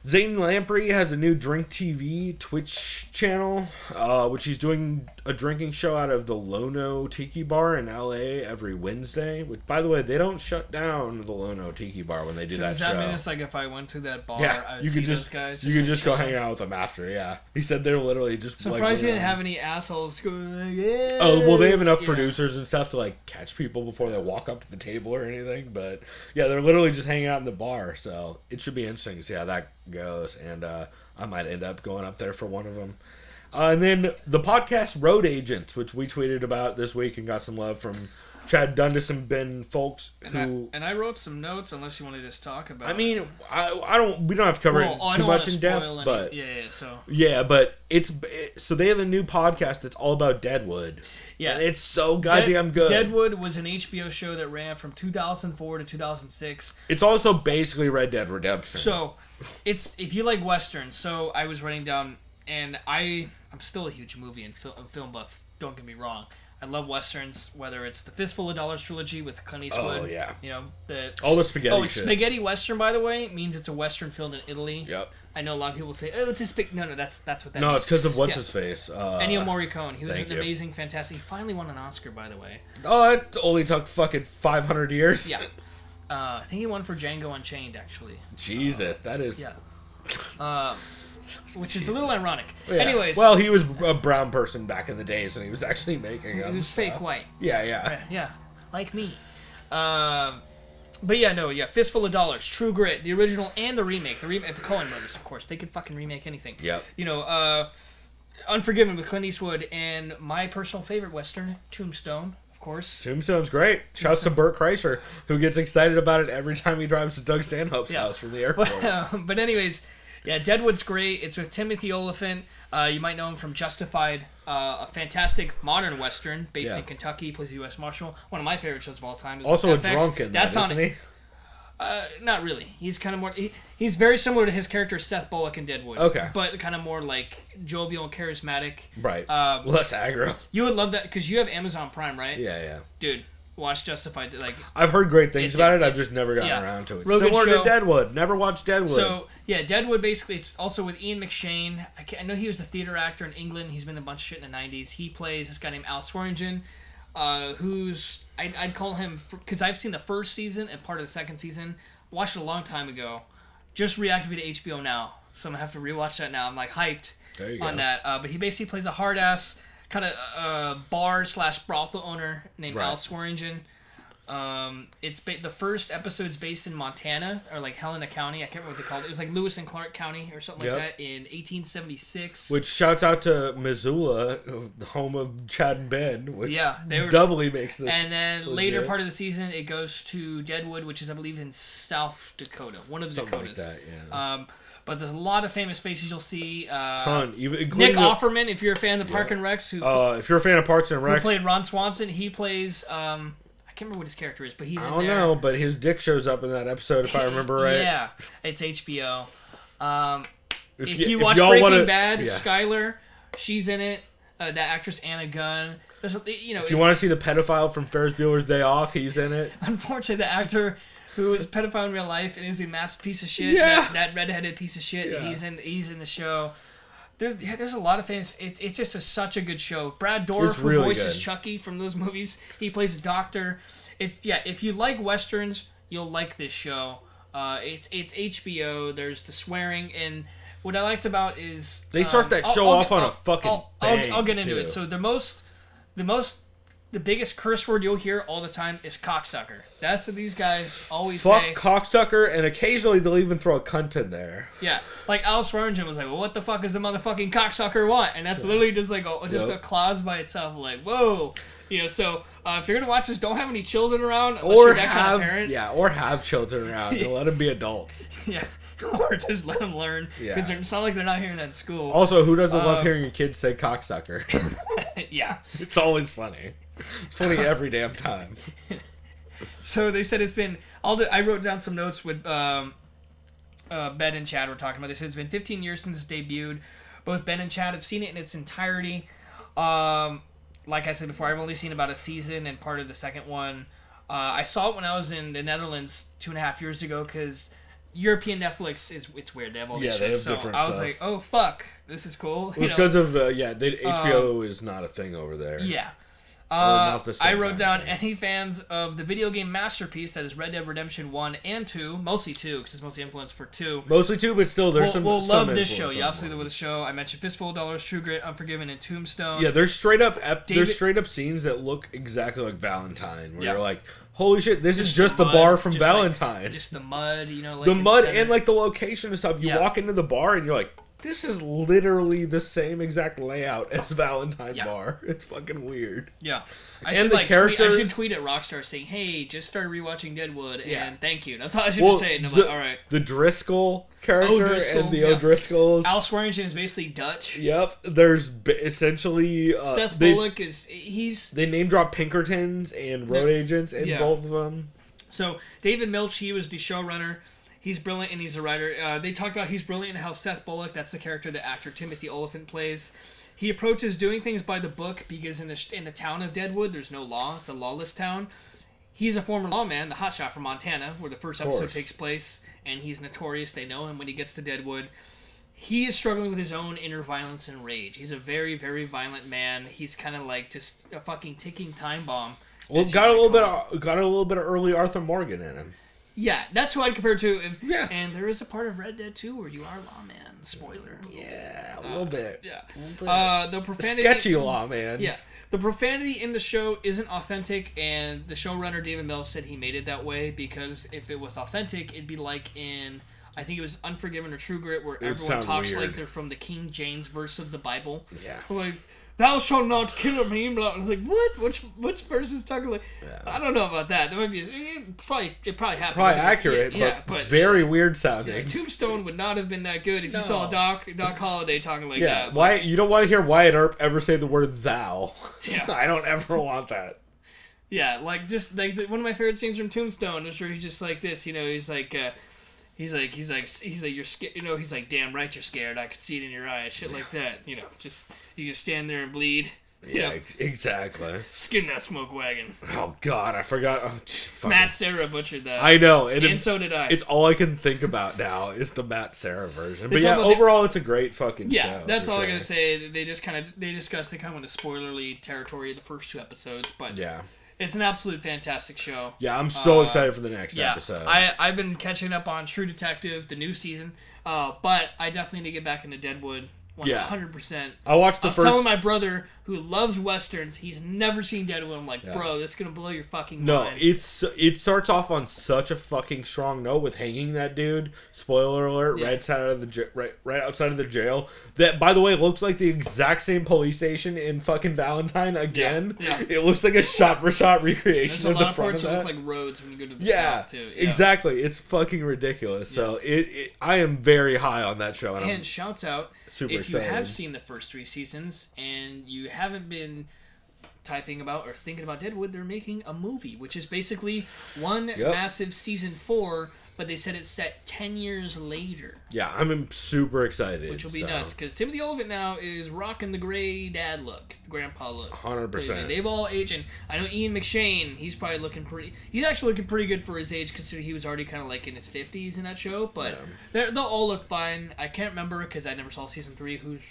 Zane Lamprey has a new Drink TV Twitch channel, which he's doing a drinking show out of the Lono Tiki Bar in LA every Wednesday. Which, by the way, they don't shut down the Lono Tiki Bar when they do that show. Does that mean it's like if I went to that bar, I would you see could those guys? You could just go hang out with them after, yeah. He said they're literally just surprised he didn't have any assholes going like, yeah. Oh, well, they have enough producers and stuff to like catch people before they walk up to the table or anything. But yeah, they're literally just hanging out in the bar. So it should be interesting to see how that goes. And I might end up going up there for one of them. And then the podcast Road Agents, which we tweeted about this week and got some love from Chad Dundas and Ben Folks. And I wrote some notes, unless you want to just talk about. I mean, I don't. We don't have to cover it too much in depth, but but so they have a new podcast that's all about Deadwood. Yeah, and it's so goddamn good. Deadwood was an HBO show that ran from 2004 to 2006. It's also basically Red Dead Redemption. So, it's if you like westerns. So I was writing down, and I'm still a huge movie and film buff. Don't get me wrong. I love westerns, whether it's the Fistful of Dollars trilogy with Clint Eastwood. Oh, yeah. You know, all the spaghetti shit. Spaghetti western, by the way, means it's a western filmed in Italy. Yep. I know a lot of people say, oh, it's a No, that's what that means. No, it's because of what's-his-face. Ennio Morricone. He was an amazing, fantastic... He finally won an Oscar, by the way. Oh, it only took fucking 500 years? Yeah. I think he won for Django Unchained, actually. Jesus, that is... Yeah. Which is a little ironic. Yeah. Anyways. Well, he was a brown person back in the days when he was actually making them. He was fake white. Yeah. Yeah, like me. But Fistful of Dollars, True Grit, the original and the remake. The Coen brothers, of course. They could fucking remake anything. Yep. You know, Unforgiven with Clint Eastwood, and my personal favorite western, Tombstone. Of course. Tombstone's great. Shouts to Burt Kreischer, who gets excited about it every time he drives to Doug Stanhope's house from the airport. But anyways... Yeah, Deadwood's great. It's with Timothy Olyphant. You might know him from Justified, a fantastic modern western based in Kentucky. Plays a U.S. Marshal. One of my favorite shows of all time. Also a drunk in that, isn't he? Not really. He's kind of more. He's very similar to his character Seth Bullock in Deadwood. Okay. But kind of more like jovial and charismatic. Right. Less aggro. You would love that because you have Amazon Prime, right? Yeah. Dude, watch Justified. Like, I've heard great things about it. I've just never gotten around to it. Real good Similar show. to Deadwood. Never watched Deadwood. So yeah, Deadwood basically it's also with Ian McShane. I know he was a theater actor in England. He's been in a bunch of shit in the '90s. He plays this guy named Al Swearingen, who's I'd call him because I've seen the first season and part of the second season. Watched it a long time ago. Just reactivated HBO now, so I'm gonna have to rewatch that now. I'm like hyped on that. But he basically plays a hard ass kind of bar/brothel owner named Al Swearingen. It's the first episode's based in Montana or like Helena County. I can't remember what they called it. It was like Lewis and Clark County or something like that in 1876. Which shouts out to Missoula, the home of Chad and Ben. Which they were doubly makes this. And then legit. later part of the season, it goes to Deadwood, which is I believe in South Dakota, one of the something Dakotas. like that. Yeah. But there's a lot of famous faces you'll see. Ton, Nick Offerman, if you're a fan of the Park and Recs, if you're a fan of Parks and Recs, who played Ron Swanson, he plays. I can't remember what his character is, but he's in there. I don't know, but his dick shows up in that episode, if I remember right. Yeah, it's HBO. If you watch Breaking Bad, Skyler, she's in it. That actress Anna Gunn. If you want to see the pedophile from Ferris Bueller's Day Off, he's in it. Unfortunately, the actor who is a pedophile in real life and is a massive piece of shit, that redheaded piece of shit, he's in the show. There's a lot of things. It's just such a good show. Brad Dourif, who voices Chucky from those movies, he plays a doctor. If you like westerns, you'll like this show. It's HBO. There's the swearing, and what I liked about is they start that show off on a fucking bang. I'll get into it. So the biggest curse word you'll hear all the time is cocksucker. That's what these guys always say. Fuck cocksucker, and occasionally they'll even throw a cunt in there. Yeah, like Al Swearingen was like, well, what the fuck does the motherfucking cocksucker want? And that's literally just like a clause by itself. Like, whoa. So if you're going to watch this, don't have any children around unless you're that kind of parent. Yeah, or have children around and let them be adults. Yeah. Or just let them learn. Because it's not like they're not hearing that in school. Also, who doesn't love hearing your kids say cocksucker? Yeah. It's always funny. It's funny every damn time. So they said it's been... I wrote down some notes with Ben and Chad were talking about. They said it's been 15 years since it's debuted. Both Ben and Chad have seen it in its entirety. Like I said before, I've only seen about a season and part of the second one. I saw it when I was in the Netherlands 2.5 years ago because... European Netflix it's weird. They have all these shows. They have so different I was stuff. like, oh fuck, this is cool. Well, it's because of HBO is not a thing over there. Yeah. Not the same I wrote down any fans of the video game masterpiece that is Red Dead Redemption 1 and 2, mostly 2 because it's mostly influenced for 2. Mostly 2, but still there's some. We'll some love this show. You on absolutely love the show. I mentioned Fistful of Dollars, True Grit, Unforgiven, and Tombstone. Yeah, there's straight up scenes that look exactly like Valentine, where you're like, holy shit, this is just the bar from Valentine. Just the mud, like the mud and like the location and stuff. You walk into the bar and you're like, this is literally the same exact layout as Valentine Bar. It's fucking weird. Yeah. I should tweet at Rockstar saying, hey, just started rewatching Deadwood and thank you. That's all I should just say. And I'm like, all right. The Driscoll character and the O'Driscolls. Al Swearingen is basically Dutch. Yep. There's essentially... Seth Bullock They name drop Pinkertons and road agents in both of them. So, David Milch, he was the showrunner. He's brilliant and he's a writer. They talked about he's brilliant and how Seth Bullock, that's the character that actor Timothy Olyphant plays. He approaches doing things by the book because in the town of Deadwood, there's no law. It's a lawless town. He's a former lawman, the hotshot from Montana, where the first episode takes place, and he's notorious. They know him when he gets to Deadwood. He is struggling with his own inner violence and rage. He's a very, very violent man. He's kind of like just a fucking ticking time bomb. Well, got a little bit of early Arthur Morgan in him. Yeah, that's who I'd compare to. And there is a part of Red Dead 2 where you are lawman. Spoiler. Yeah, a little bit. Yeah. The profanity. Sketchy lawman. Yeah. The profanity in the show isn't authentic, and the showrunner David Milch said he made it that way because if it was authentic, it'd be like in, I think it was Unforgiven or True Grit, where everyone talks like they're from the King James verse of the Bible. Yeah. Like, thou shalt not kill me. I was like, what? Which person's talking like? Yeah. I don't know about that. That might be it probably happened. Probably accurate, but very weird sounding. Yeah, Tombstone would not have been that good if you saw Doc Holliday talking like that. Why you don't want to hear Wyatt Earp ever say the word thou? Yeah. I don't ever want that. Yeah, like just like one of my favorite scenes from Tombstone is where he's just like this, he's like you're scared, he's like, damn right you're scared. I could see it in your eyes, shit like that. Just you just stand there and bleed. Yeah, exactly. Skin that smoke wagon. Oh God, I forgot. Oh, Matt Serra butchered that. I know, and so did I. It's all I can think about now is the Matt Serra version. But yeah, overall, it's a great fucking show. Yeah, that's all I'm gonna say. They discussed, they kind of went to spoilerly territory the first 2 episodes, but yeah. It's an absolute fantastic show. Yeah, I'm so excited for the next episode. I've been catching up on True Detective, the new season, but I definitely need to get back into Deadwood. 100%. I watched the first. I was telling my brother who loves westerns, he's never seen Deadwood. I'm like, bro, this is gonna blow your fucking mind. No, it starts off on such a fucking strong note with hanging that dude. Spoiler alert! Right outside of the jail. That, by the way, looks like the exact same police station in fucking Valentine again. Yeah. It looks like a shot-for-shot recreation of the front of that. There's a lot of parts that look like roads when you go to the south too. Yeah, exactly. It's fucking ridiculous. So I am very high on that show. And shouts out. Super if excited. You have seen the first 3 seasons and you haven't been typing about or thinking about Deadwood, they're making a movie, which is basically one massive season 4, but they said it's set 10 years later. Yeah, I'm super excited. Which will be nuts, because Timothy Olyphant now is rocking the gray dad look, the grandpa look. 100%. They've all aged, and I know Ian McShane, he's probably looking pretty... He's actually looking pretty good for his age, considering he was already kind of like in his 50s in that show, but they'll all look fine. I can't remember, because I never saw season 3, who's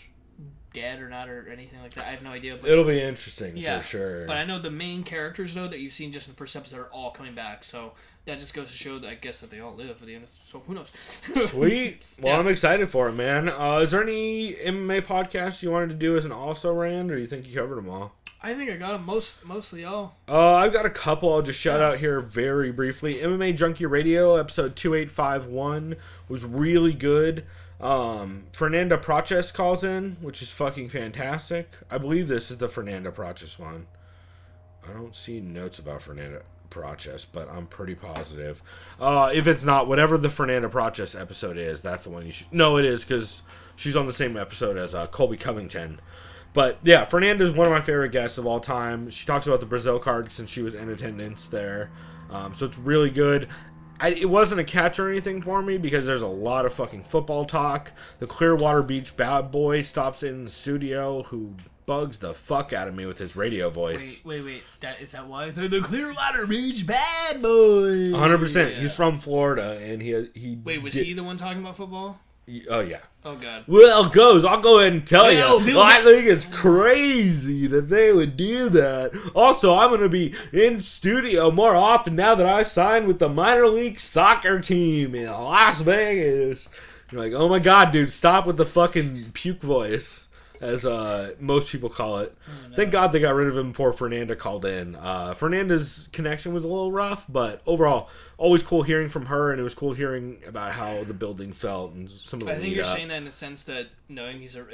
dead or not or anything like that. I have no idea. But it'll be interesting for sure. But I know the main characters, though, that you've seen just in the first episode are all coming back, so... That just goes to show that I guess that they all live at the end. So who knows? Sweet. Well, I'm excited for it, man. Is there any MMA podcasts you wanted to do as an also Rand, or you think you covered them all? I think I got them mostly all. I've got a couple. I'll just shout out here very briefly. MMA Junkie Radio episode 2851 was really good. Fernanda Proches calls in, which is fucking fantastic. I believe this is the Fernanda Proches one. I don't see notes about Fernanda Proches, but I'm pretty positive. If it's not, whatever the Fernanda Proches episode is, that's the one you should... No, it is, because she's on the same episode as Colby Covington. But, yeah, Fernanda is one of my favorite guests of all time. She talks about the Brazil card since she was in attendance there. So it's really good. It wasn't a catch or anything for me because there's a lot of fucking football talk. The Clearwater Beach bad boy stops in the studio who bugs the fuck out of me with his radio voice. Wait. Is that why? So the Clearwater Beach bad boy. 100%. He's from Florida, and he. Wait, was he the one talking about football? Oh yeah. Oh god. Well, I'll go ahead and tell you. I think it's crazy that they would do that. Also, I'm going to be in studio more often now that I signed with the minor league soccer team in Las Vegas. You're like, oh my god, dude, stop with the fucking puke voice, as most people call it. Oh, no. Thank God they got rid of him before Fernanda called in. Fernanda's connection was a little rough, but overall, always cool hearing from her, and it was cool hearing about how the building felt and some of the. I think you're saying that in the sense that knowing he's a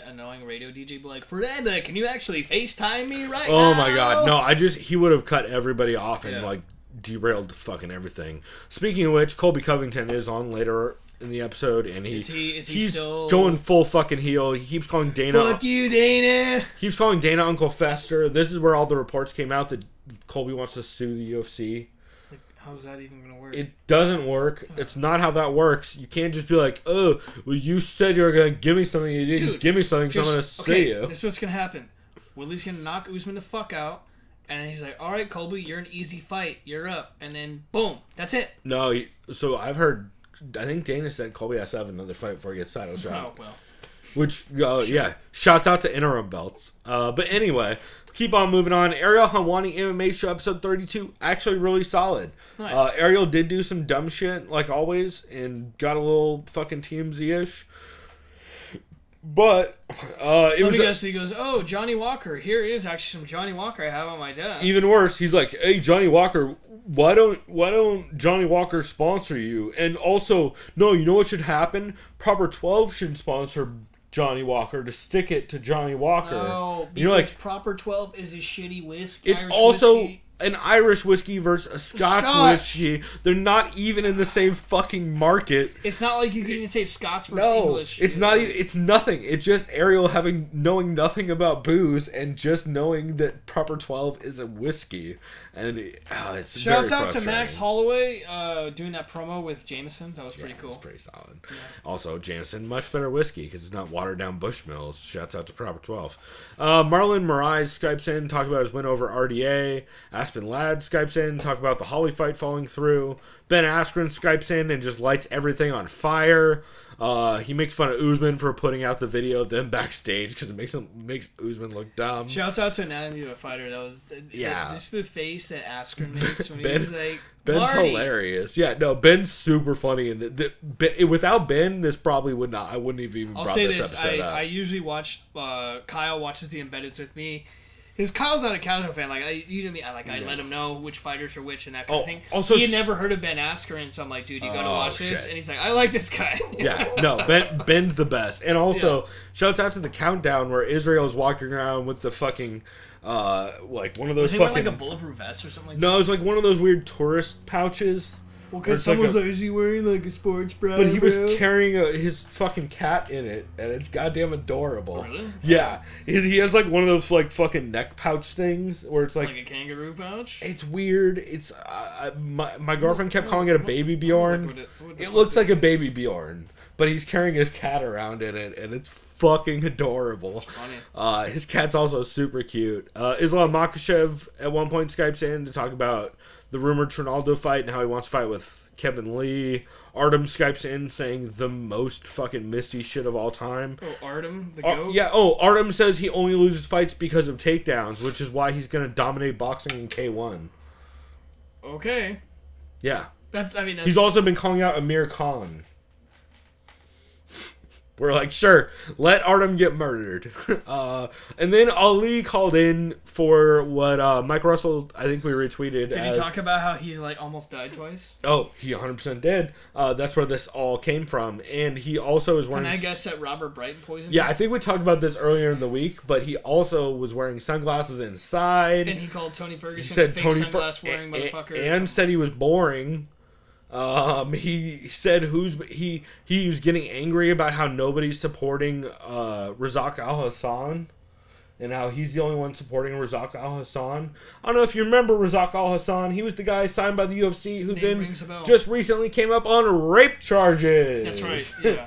annoying radio DJ, but like, Fernanda, can you actually FaceTime me right now? Oh my God, no! He would have cut everybody off and like derailed fucking everything. Speaking of which, Colby Covington is on later in the episode, and he's still going full fucking heel. He keeps calling Dana. Fuck you, Dana. He keeps calling Dana Uncle Fester. This is where all the reports came out that Colby wants to sue the UFC. Like, how's that even gonna work? It doesn't work. It's not how that works. You can't just be like, oh, well, you said you were gonna give me something. You didn't give me something, so I'm gonna sue you. This is what's gonna happen. Willie's gonna knock Usman the fuck out. And he's like, all right, Colby, you're an easy fight. You're up. And then, boom. That's it. No, so I've heard... I think Dana said Colby has to have another fight before he gets title shot. Oh, well. Which, yeah, shouts out to interim belts. But anyway, keep on moving on. Ariel Helwani MMA show episode 32, actually really solid. Nice. Ariel did do some dumb shit, like always, and got a little fucking TMZ-ish. But he goes, oh, Johnny Walker. Here is actually some Johnny Walker I have on my desk. Even worse, he's like, hey, Johnny Walker, why don't Johnny Walker sponsor you? And also, no, you know what should happen? Proper 12 should sponsor Johnny Walker to stick it to Johnny Walker. Oh, because you know, like, Proper 12 is a shitty whiskey. It's Irish also whiskey. an Irish whiskey versus a Scotch whiskey. They're not even in the same fucking market. It's not like you can even say Scots versus English. It's not even. It's nothing. It's just Ariel knowing nothing about booze and just knowing that Proper 12 is a whiskey, and it's shouts out to Max Holloway doing that promo with Jameson. That was pretty cool. It's pretty solid. Yeah. Also, Jameson, much better whiskey because it's not watered down Bushmills. Shouts out to Proper 12. Marlon Moraes Skypes in, talk about his win over RDA. Aspen Ladd Skypes in, talk about the Holly fight falling through. Ben Askren Skypes in and just lights everything on fire. He makes fun of Usman for putting out the video of them backstage because it makes Usman look dumb. Shouts out to Anatomy of a Fighter. That was just the face that Askren makes when he was like, Ben's Marty. Hilarious. Yeah, no, Ben's super funny, and without Ben, this probably would not. I wouldn't have even. Brought this episode up. I usually watch. Kyle watches the Embeddeds with me. Because Kyle's not a casual fan. Like I let him know which fighters are which and that kind of thing. Also, he had never heard of Ben Askren, so I'm like, dude, you got to watch this. And he's like, I like this guy. Yeah, no, Ben's the best. And also, shouts out to the countdown where Israel's walking around with the fucking, like one of those fucking. Like a bulletproof vest or something like that? No, it was like one of those weird tourist pouches. Well, because someone's like, is he wearing like a sports bra? But he was carrying his fucking cat in it, and it's goddamn adorable. Really? Yeah. He has like one of those like fucking neck pouch things where it's like a kangaroo pouch? It's weird. It's my girlfriend kept calling it a baby Bjorn. It looks like a baby Bjorn, but he's carrying his cat around in it, and it's fucking adorable. It's funny. His cat's also super cute. Islam Makhachev at one point Skypes in to talk about the rumored Trinaldo fight and how he wants to fight with Kevin Lee. Artem Skypes in saying the most fucking misty shit of all time. Oh, Artem, the GOAT? Yeah, Artem says he only loses fights because of takedowns, which is why he's going to dominate boxing in K1. Okay. Yeah. That's. He's also been calling out Amir Khan. We're like, sure, let Artem get murdered. And then Ali called in for what Mike Russell, I think we retweeted. Did he talk about how he like almost died twice? Oh, he 100% did. That's where this all came from. And he also is wearing... Can I guess that Robert Brighton poisoned him? him? I think we talked about this earlier in the week, but he also was wearing sunglasses inside. And he called Tony Ferguson a fake sunglass wearing motherfucker. And said he was boring. He said he was getting angry about how nobody's supporting Razak Al Hassan and how he's the only one supporting Razak Al Hassan. I don't know if you remember Razak Al Hassan. He was the guy signed by the UFC who then just recently came up on rape charges. That's right. Yeah.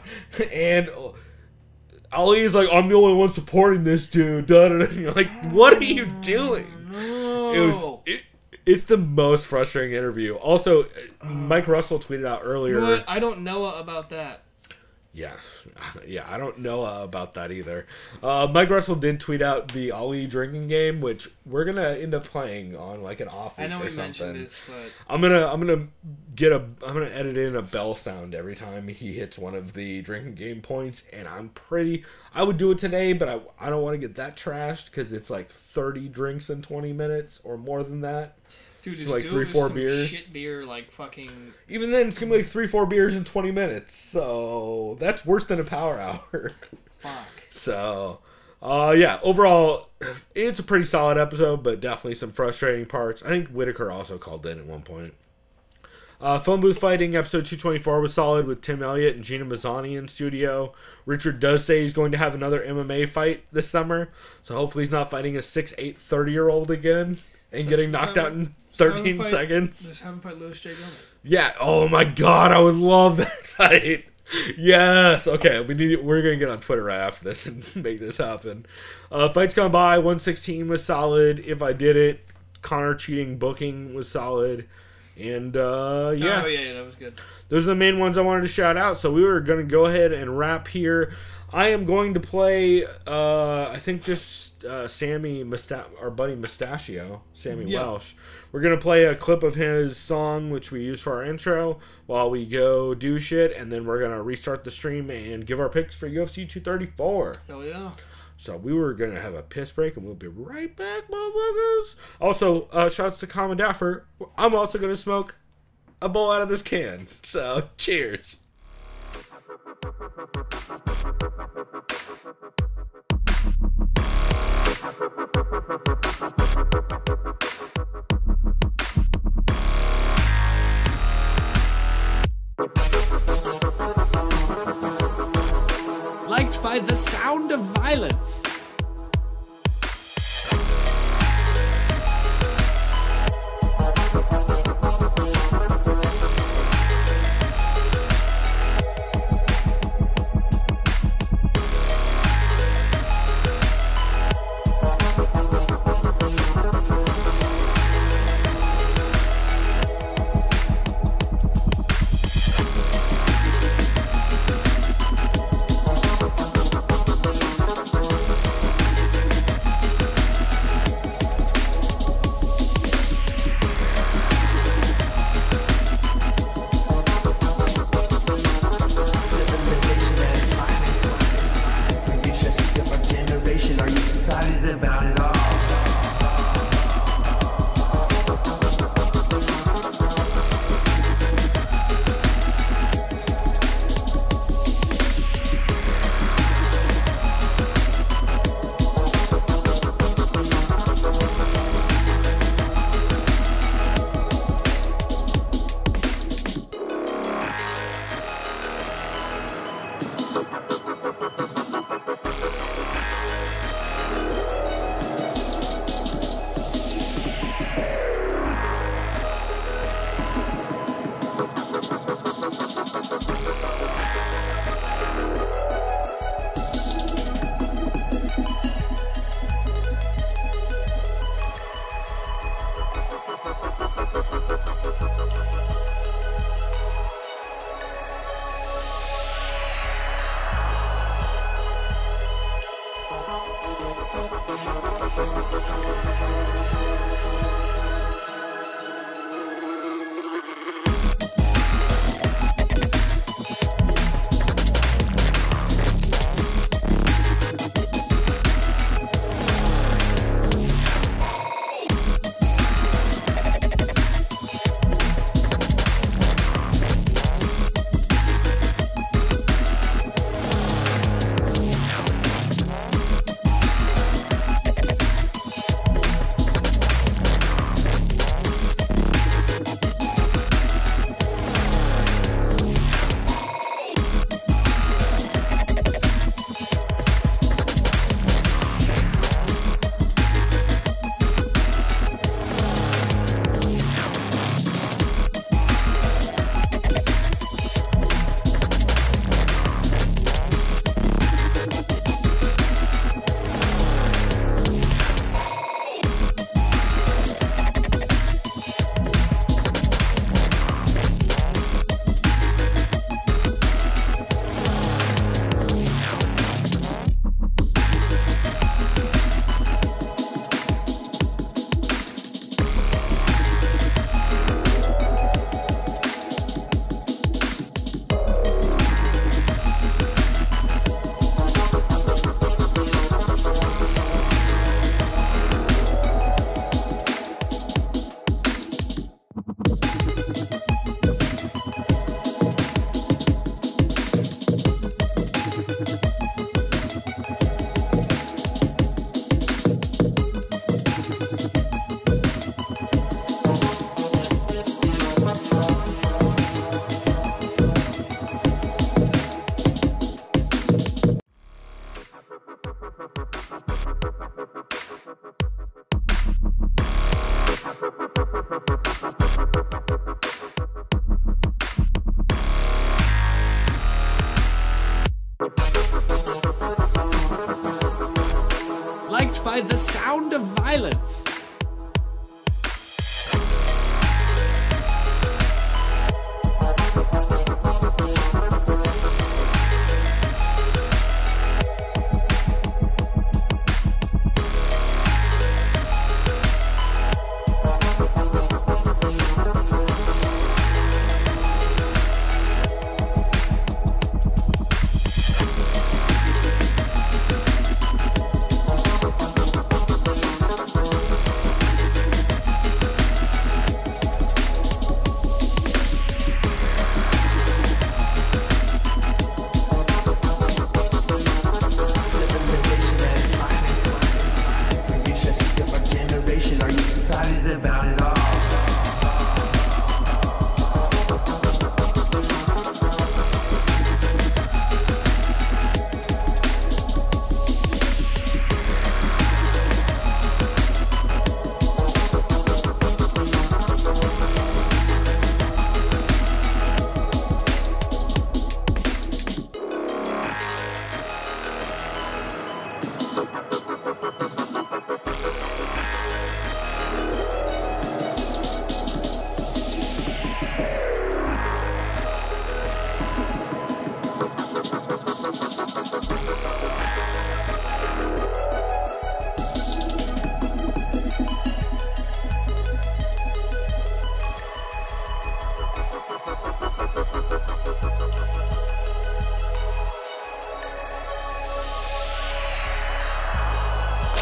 And Ali's like, I'm the only one supporting this dude. You're like, what are you doing? No. It's the most frustrating interview. Also, Mike Russell tweeted out earlier. You know what? I don't know about that. Yeah, I don't know about that either. Mike Russell did tweet out the Ali drinking game, which we're gonna end up playing on like an off week or something. I know we mentioned this, but I'm gonna edit in a bell sound every time he hits one of the drinking game points, and I would do it today, but I don't want to get that trashed because it's like 30 drinks in 20 minutes or more than that. Dude, so like 3-4 beers. Shit beer, like fucking. Even then, it's gonna be like 3-4 beers in 20 minutes. So that's worse than a power hour. Fuck. So, yeah. Overall, it's a pretty solid episode, but definitely some frustrating parts. I think Whitaker also called in at one point. Phone Booth Fighting episode 224 was solid with Tim Elliott and Gina Mazzani in studio. Richard does say he's going to have another MMA fight this summer, so hopefully he's not fighting a 6'8", 30-year-old again and getting knocked out in 13 seconds. Just have him fight Louis J. Gomez. Yeah. Oh my God, I would love that fight. Yes. Okay. We're gonna get on Twitter right after this and make this happen. Fights gone by. 116 was solid. If I Did It, Connor cheating booking was solid. And yeah. Oh yeah, that was good. Those are the main ones I wanted to shout out. So we were gonna go ahead and wrap here. I am going to play. I think just Sammy, our buddy Mustachio, Sammy Welsh. We're going to play a clip of his song, which we use for our intro, while we go do shit, and then we're going to restart the stream and give our picks for UFC 234. Hell yeah. So we were going to have a piss break, and we'll be right back, motherfuckers. Also, shouts to Common Daffer. I'm also going to smoke a bowl out of this can. So, cheers. Liked by the sound of violence. Liked by the sound of violence.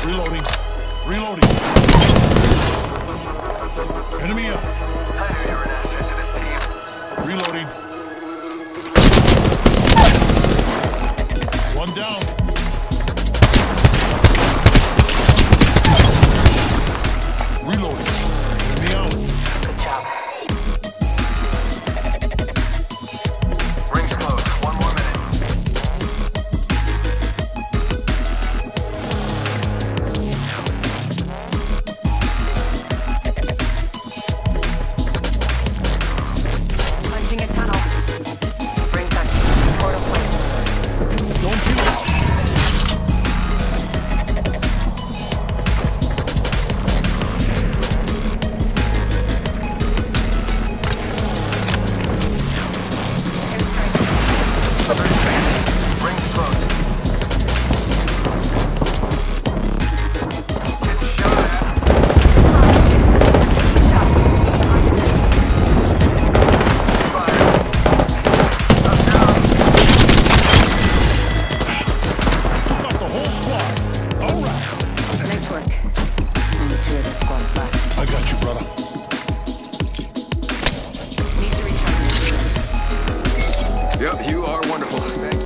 Reloading. Reloading. Enemy up. I knew you were an asset to this team. Reloading. One down. Reloading. Enemy out. Good job. Rings close. 1 more minute. Punching a tunnel. Rings up. Portal placed. Don't shoot out. Rings close. Getting shot at. Fire. Up down. Took out the whole squad. All right. Nice work. Only 2 other squads left. I got you, brother. Need to recharge. Yep, you are wonderful. Thank you.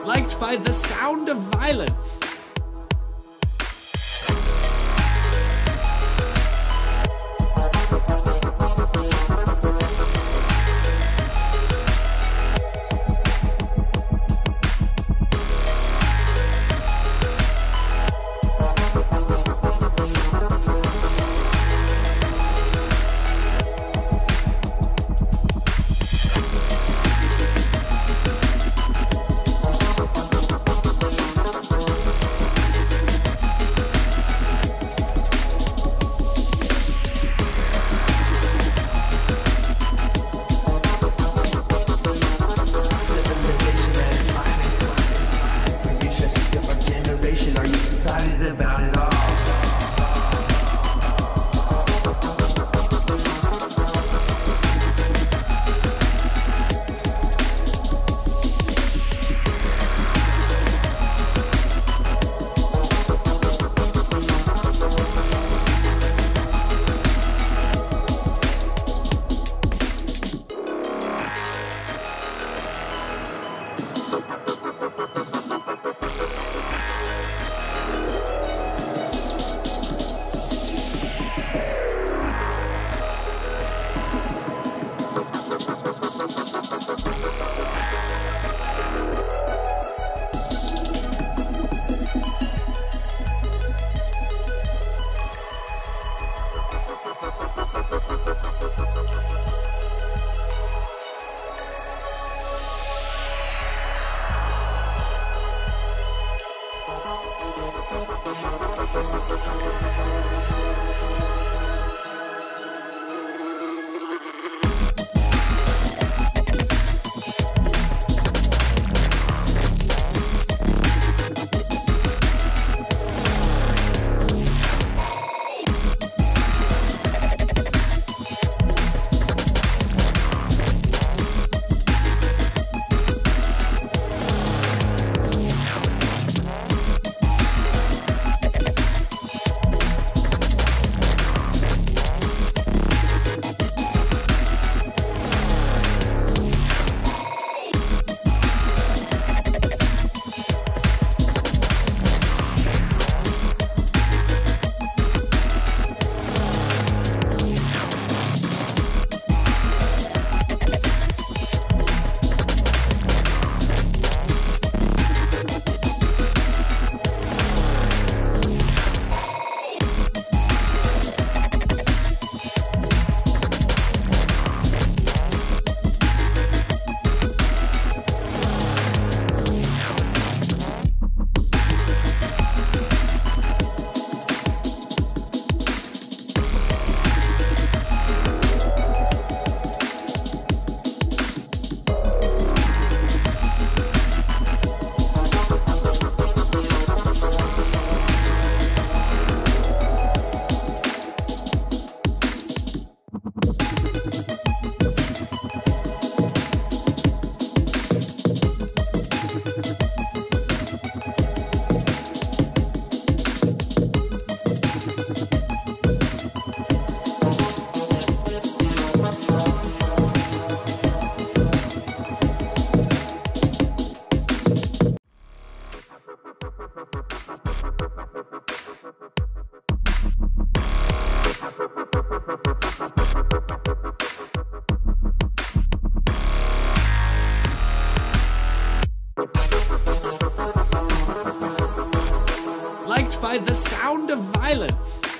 Liked by the sound of violence. by the sound of violence.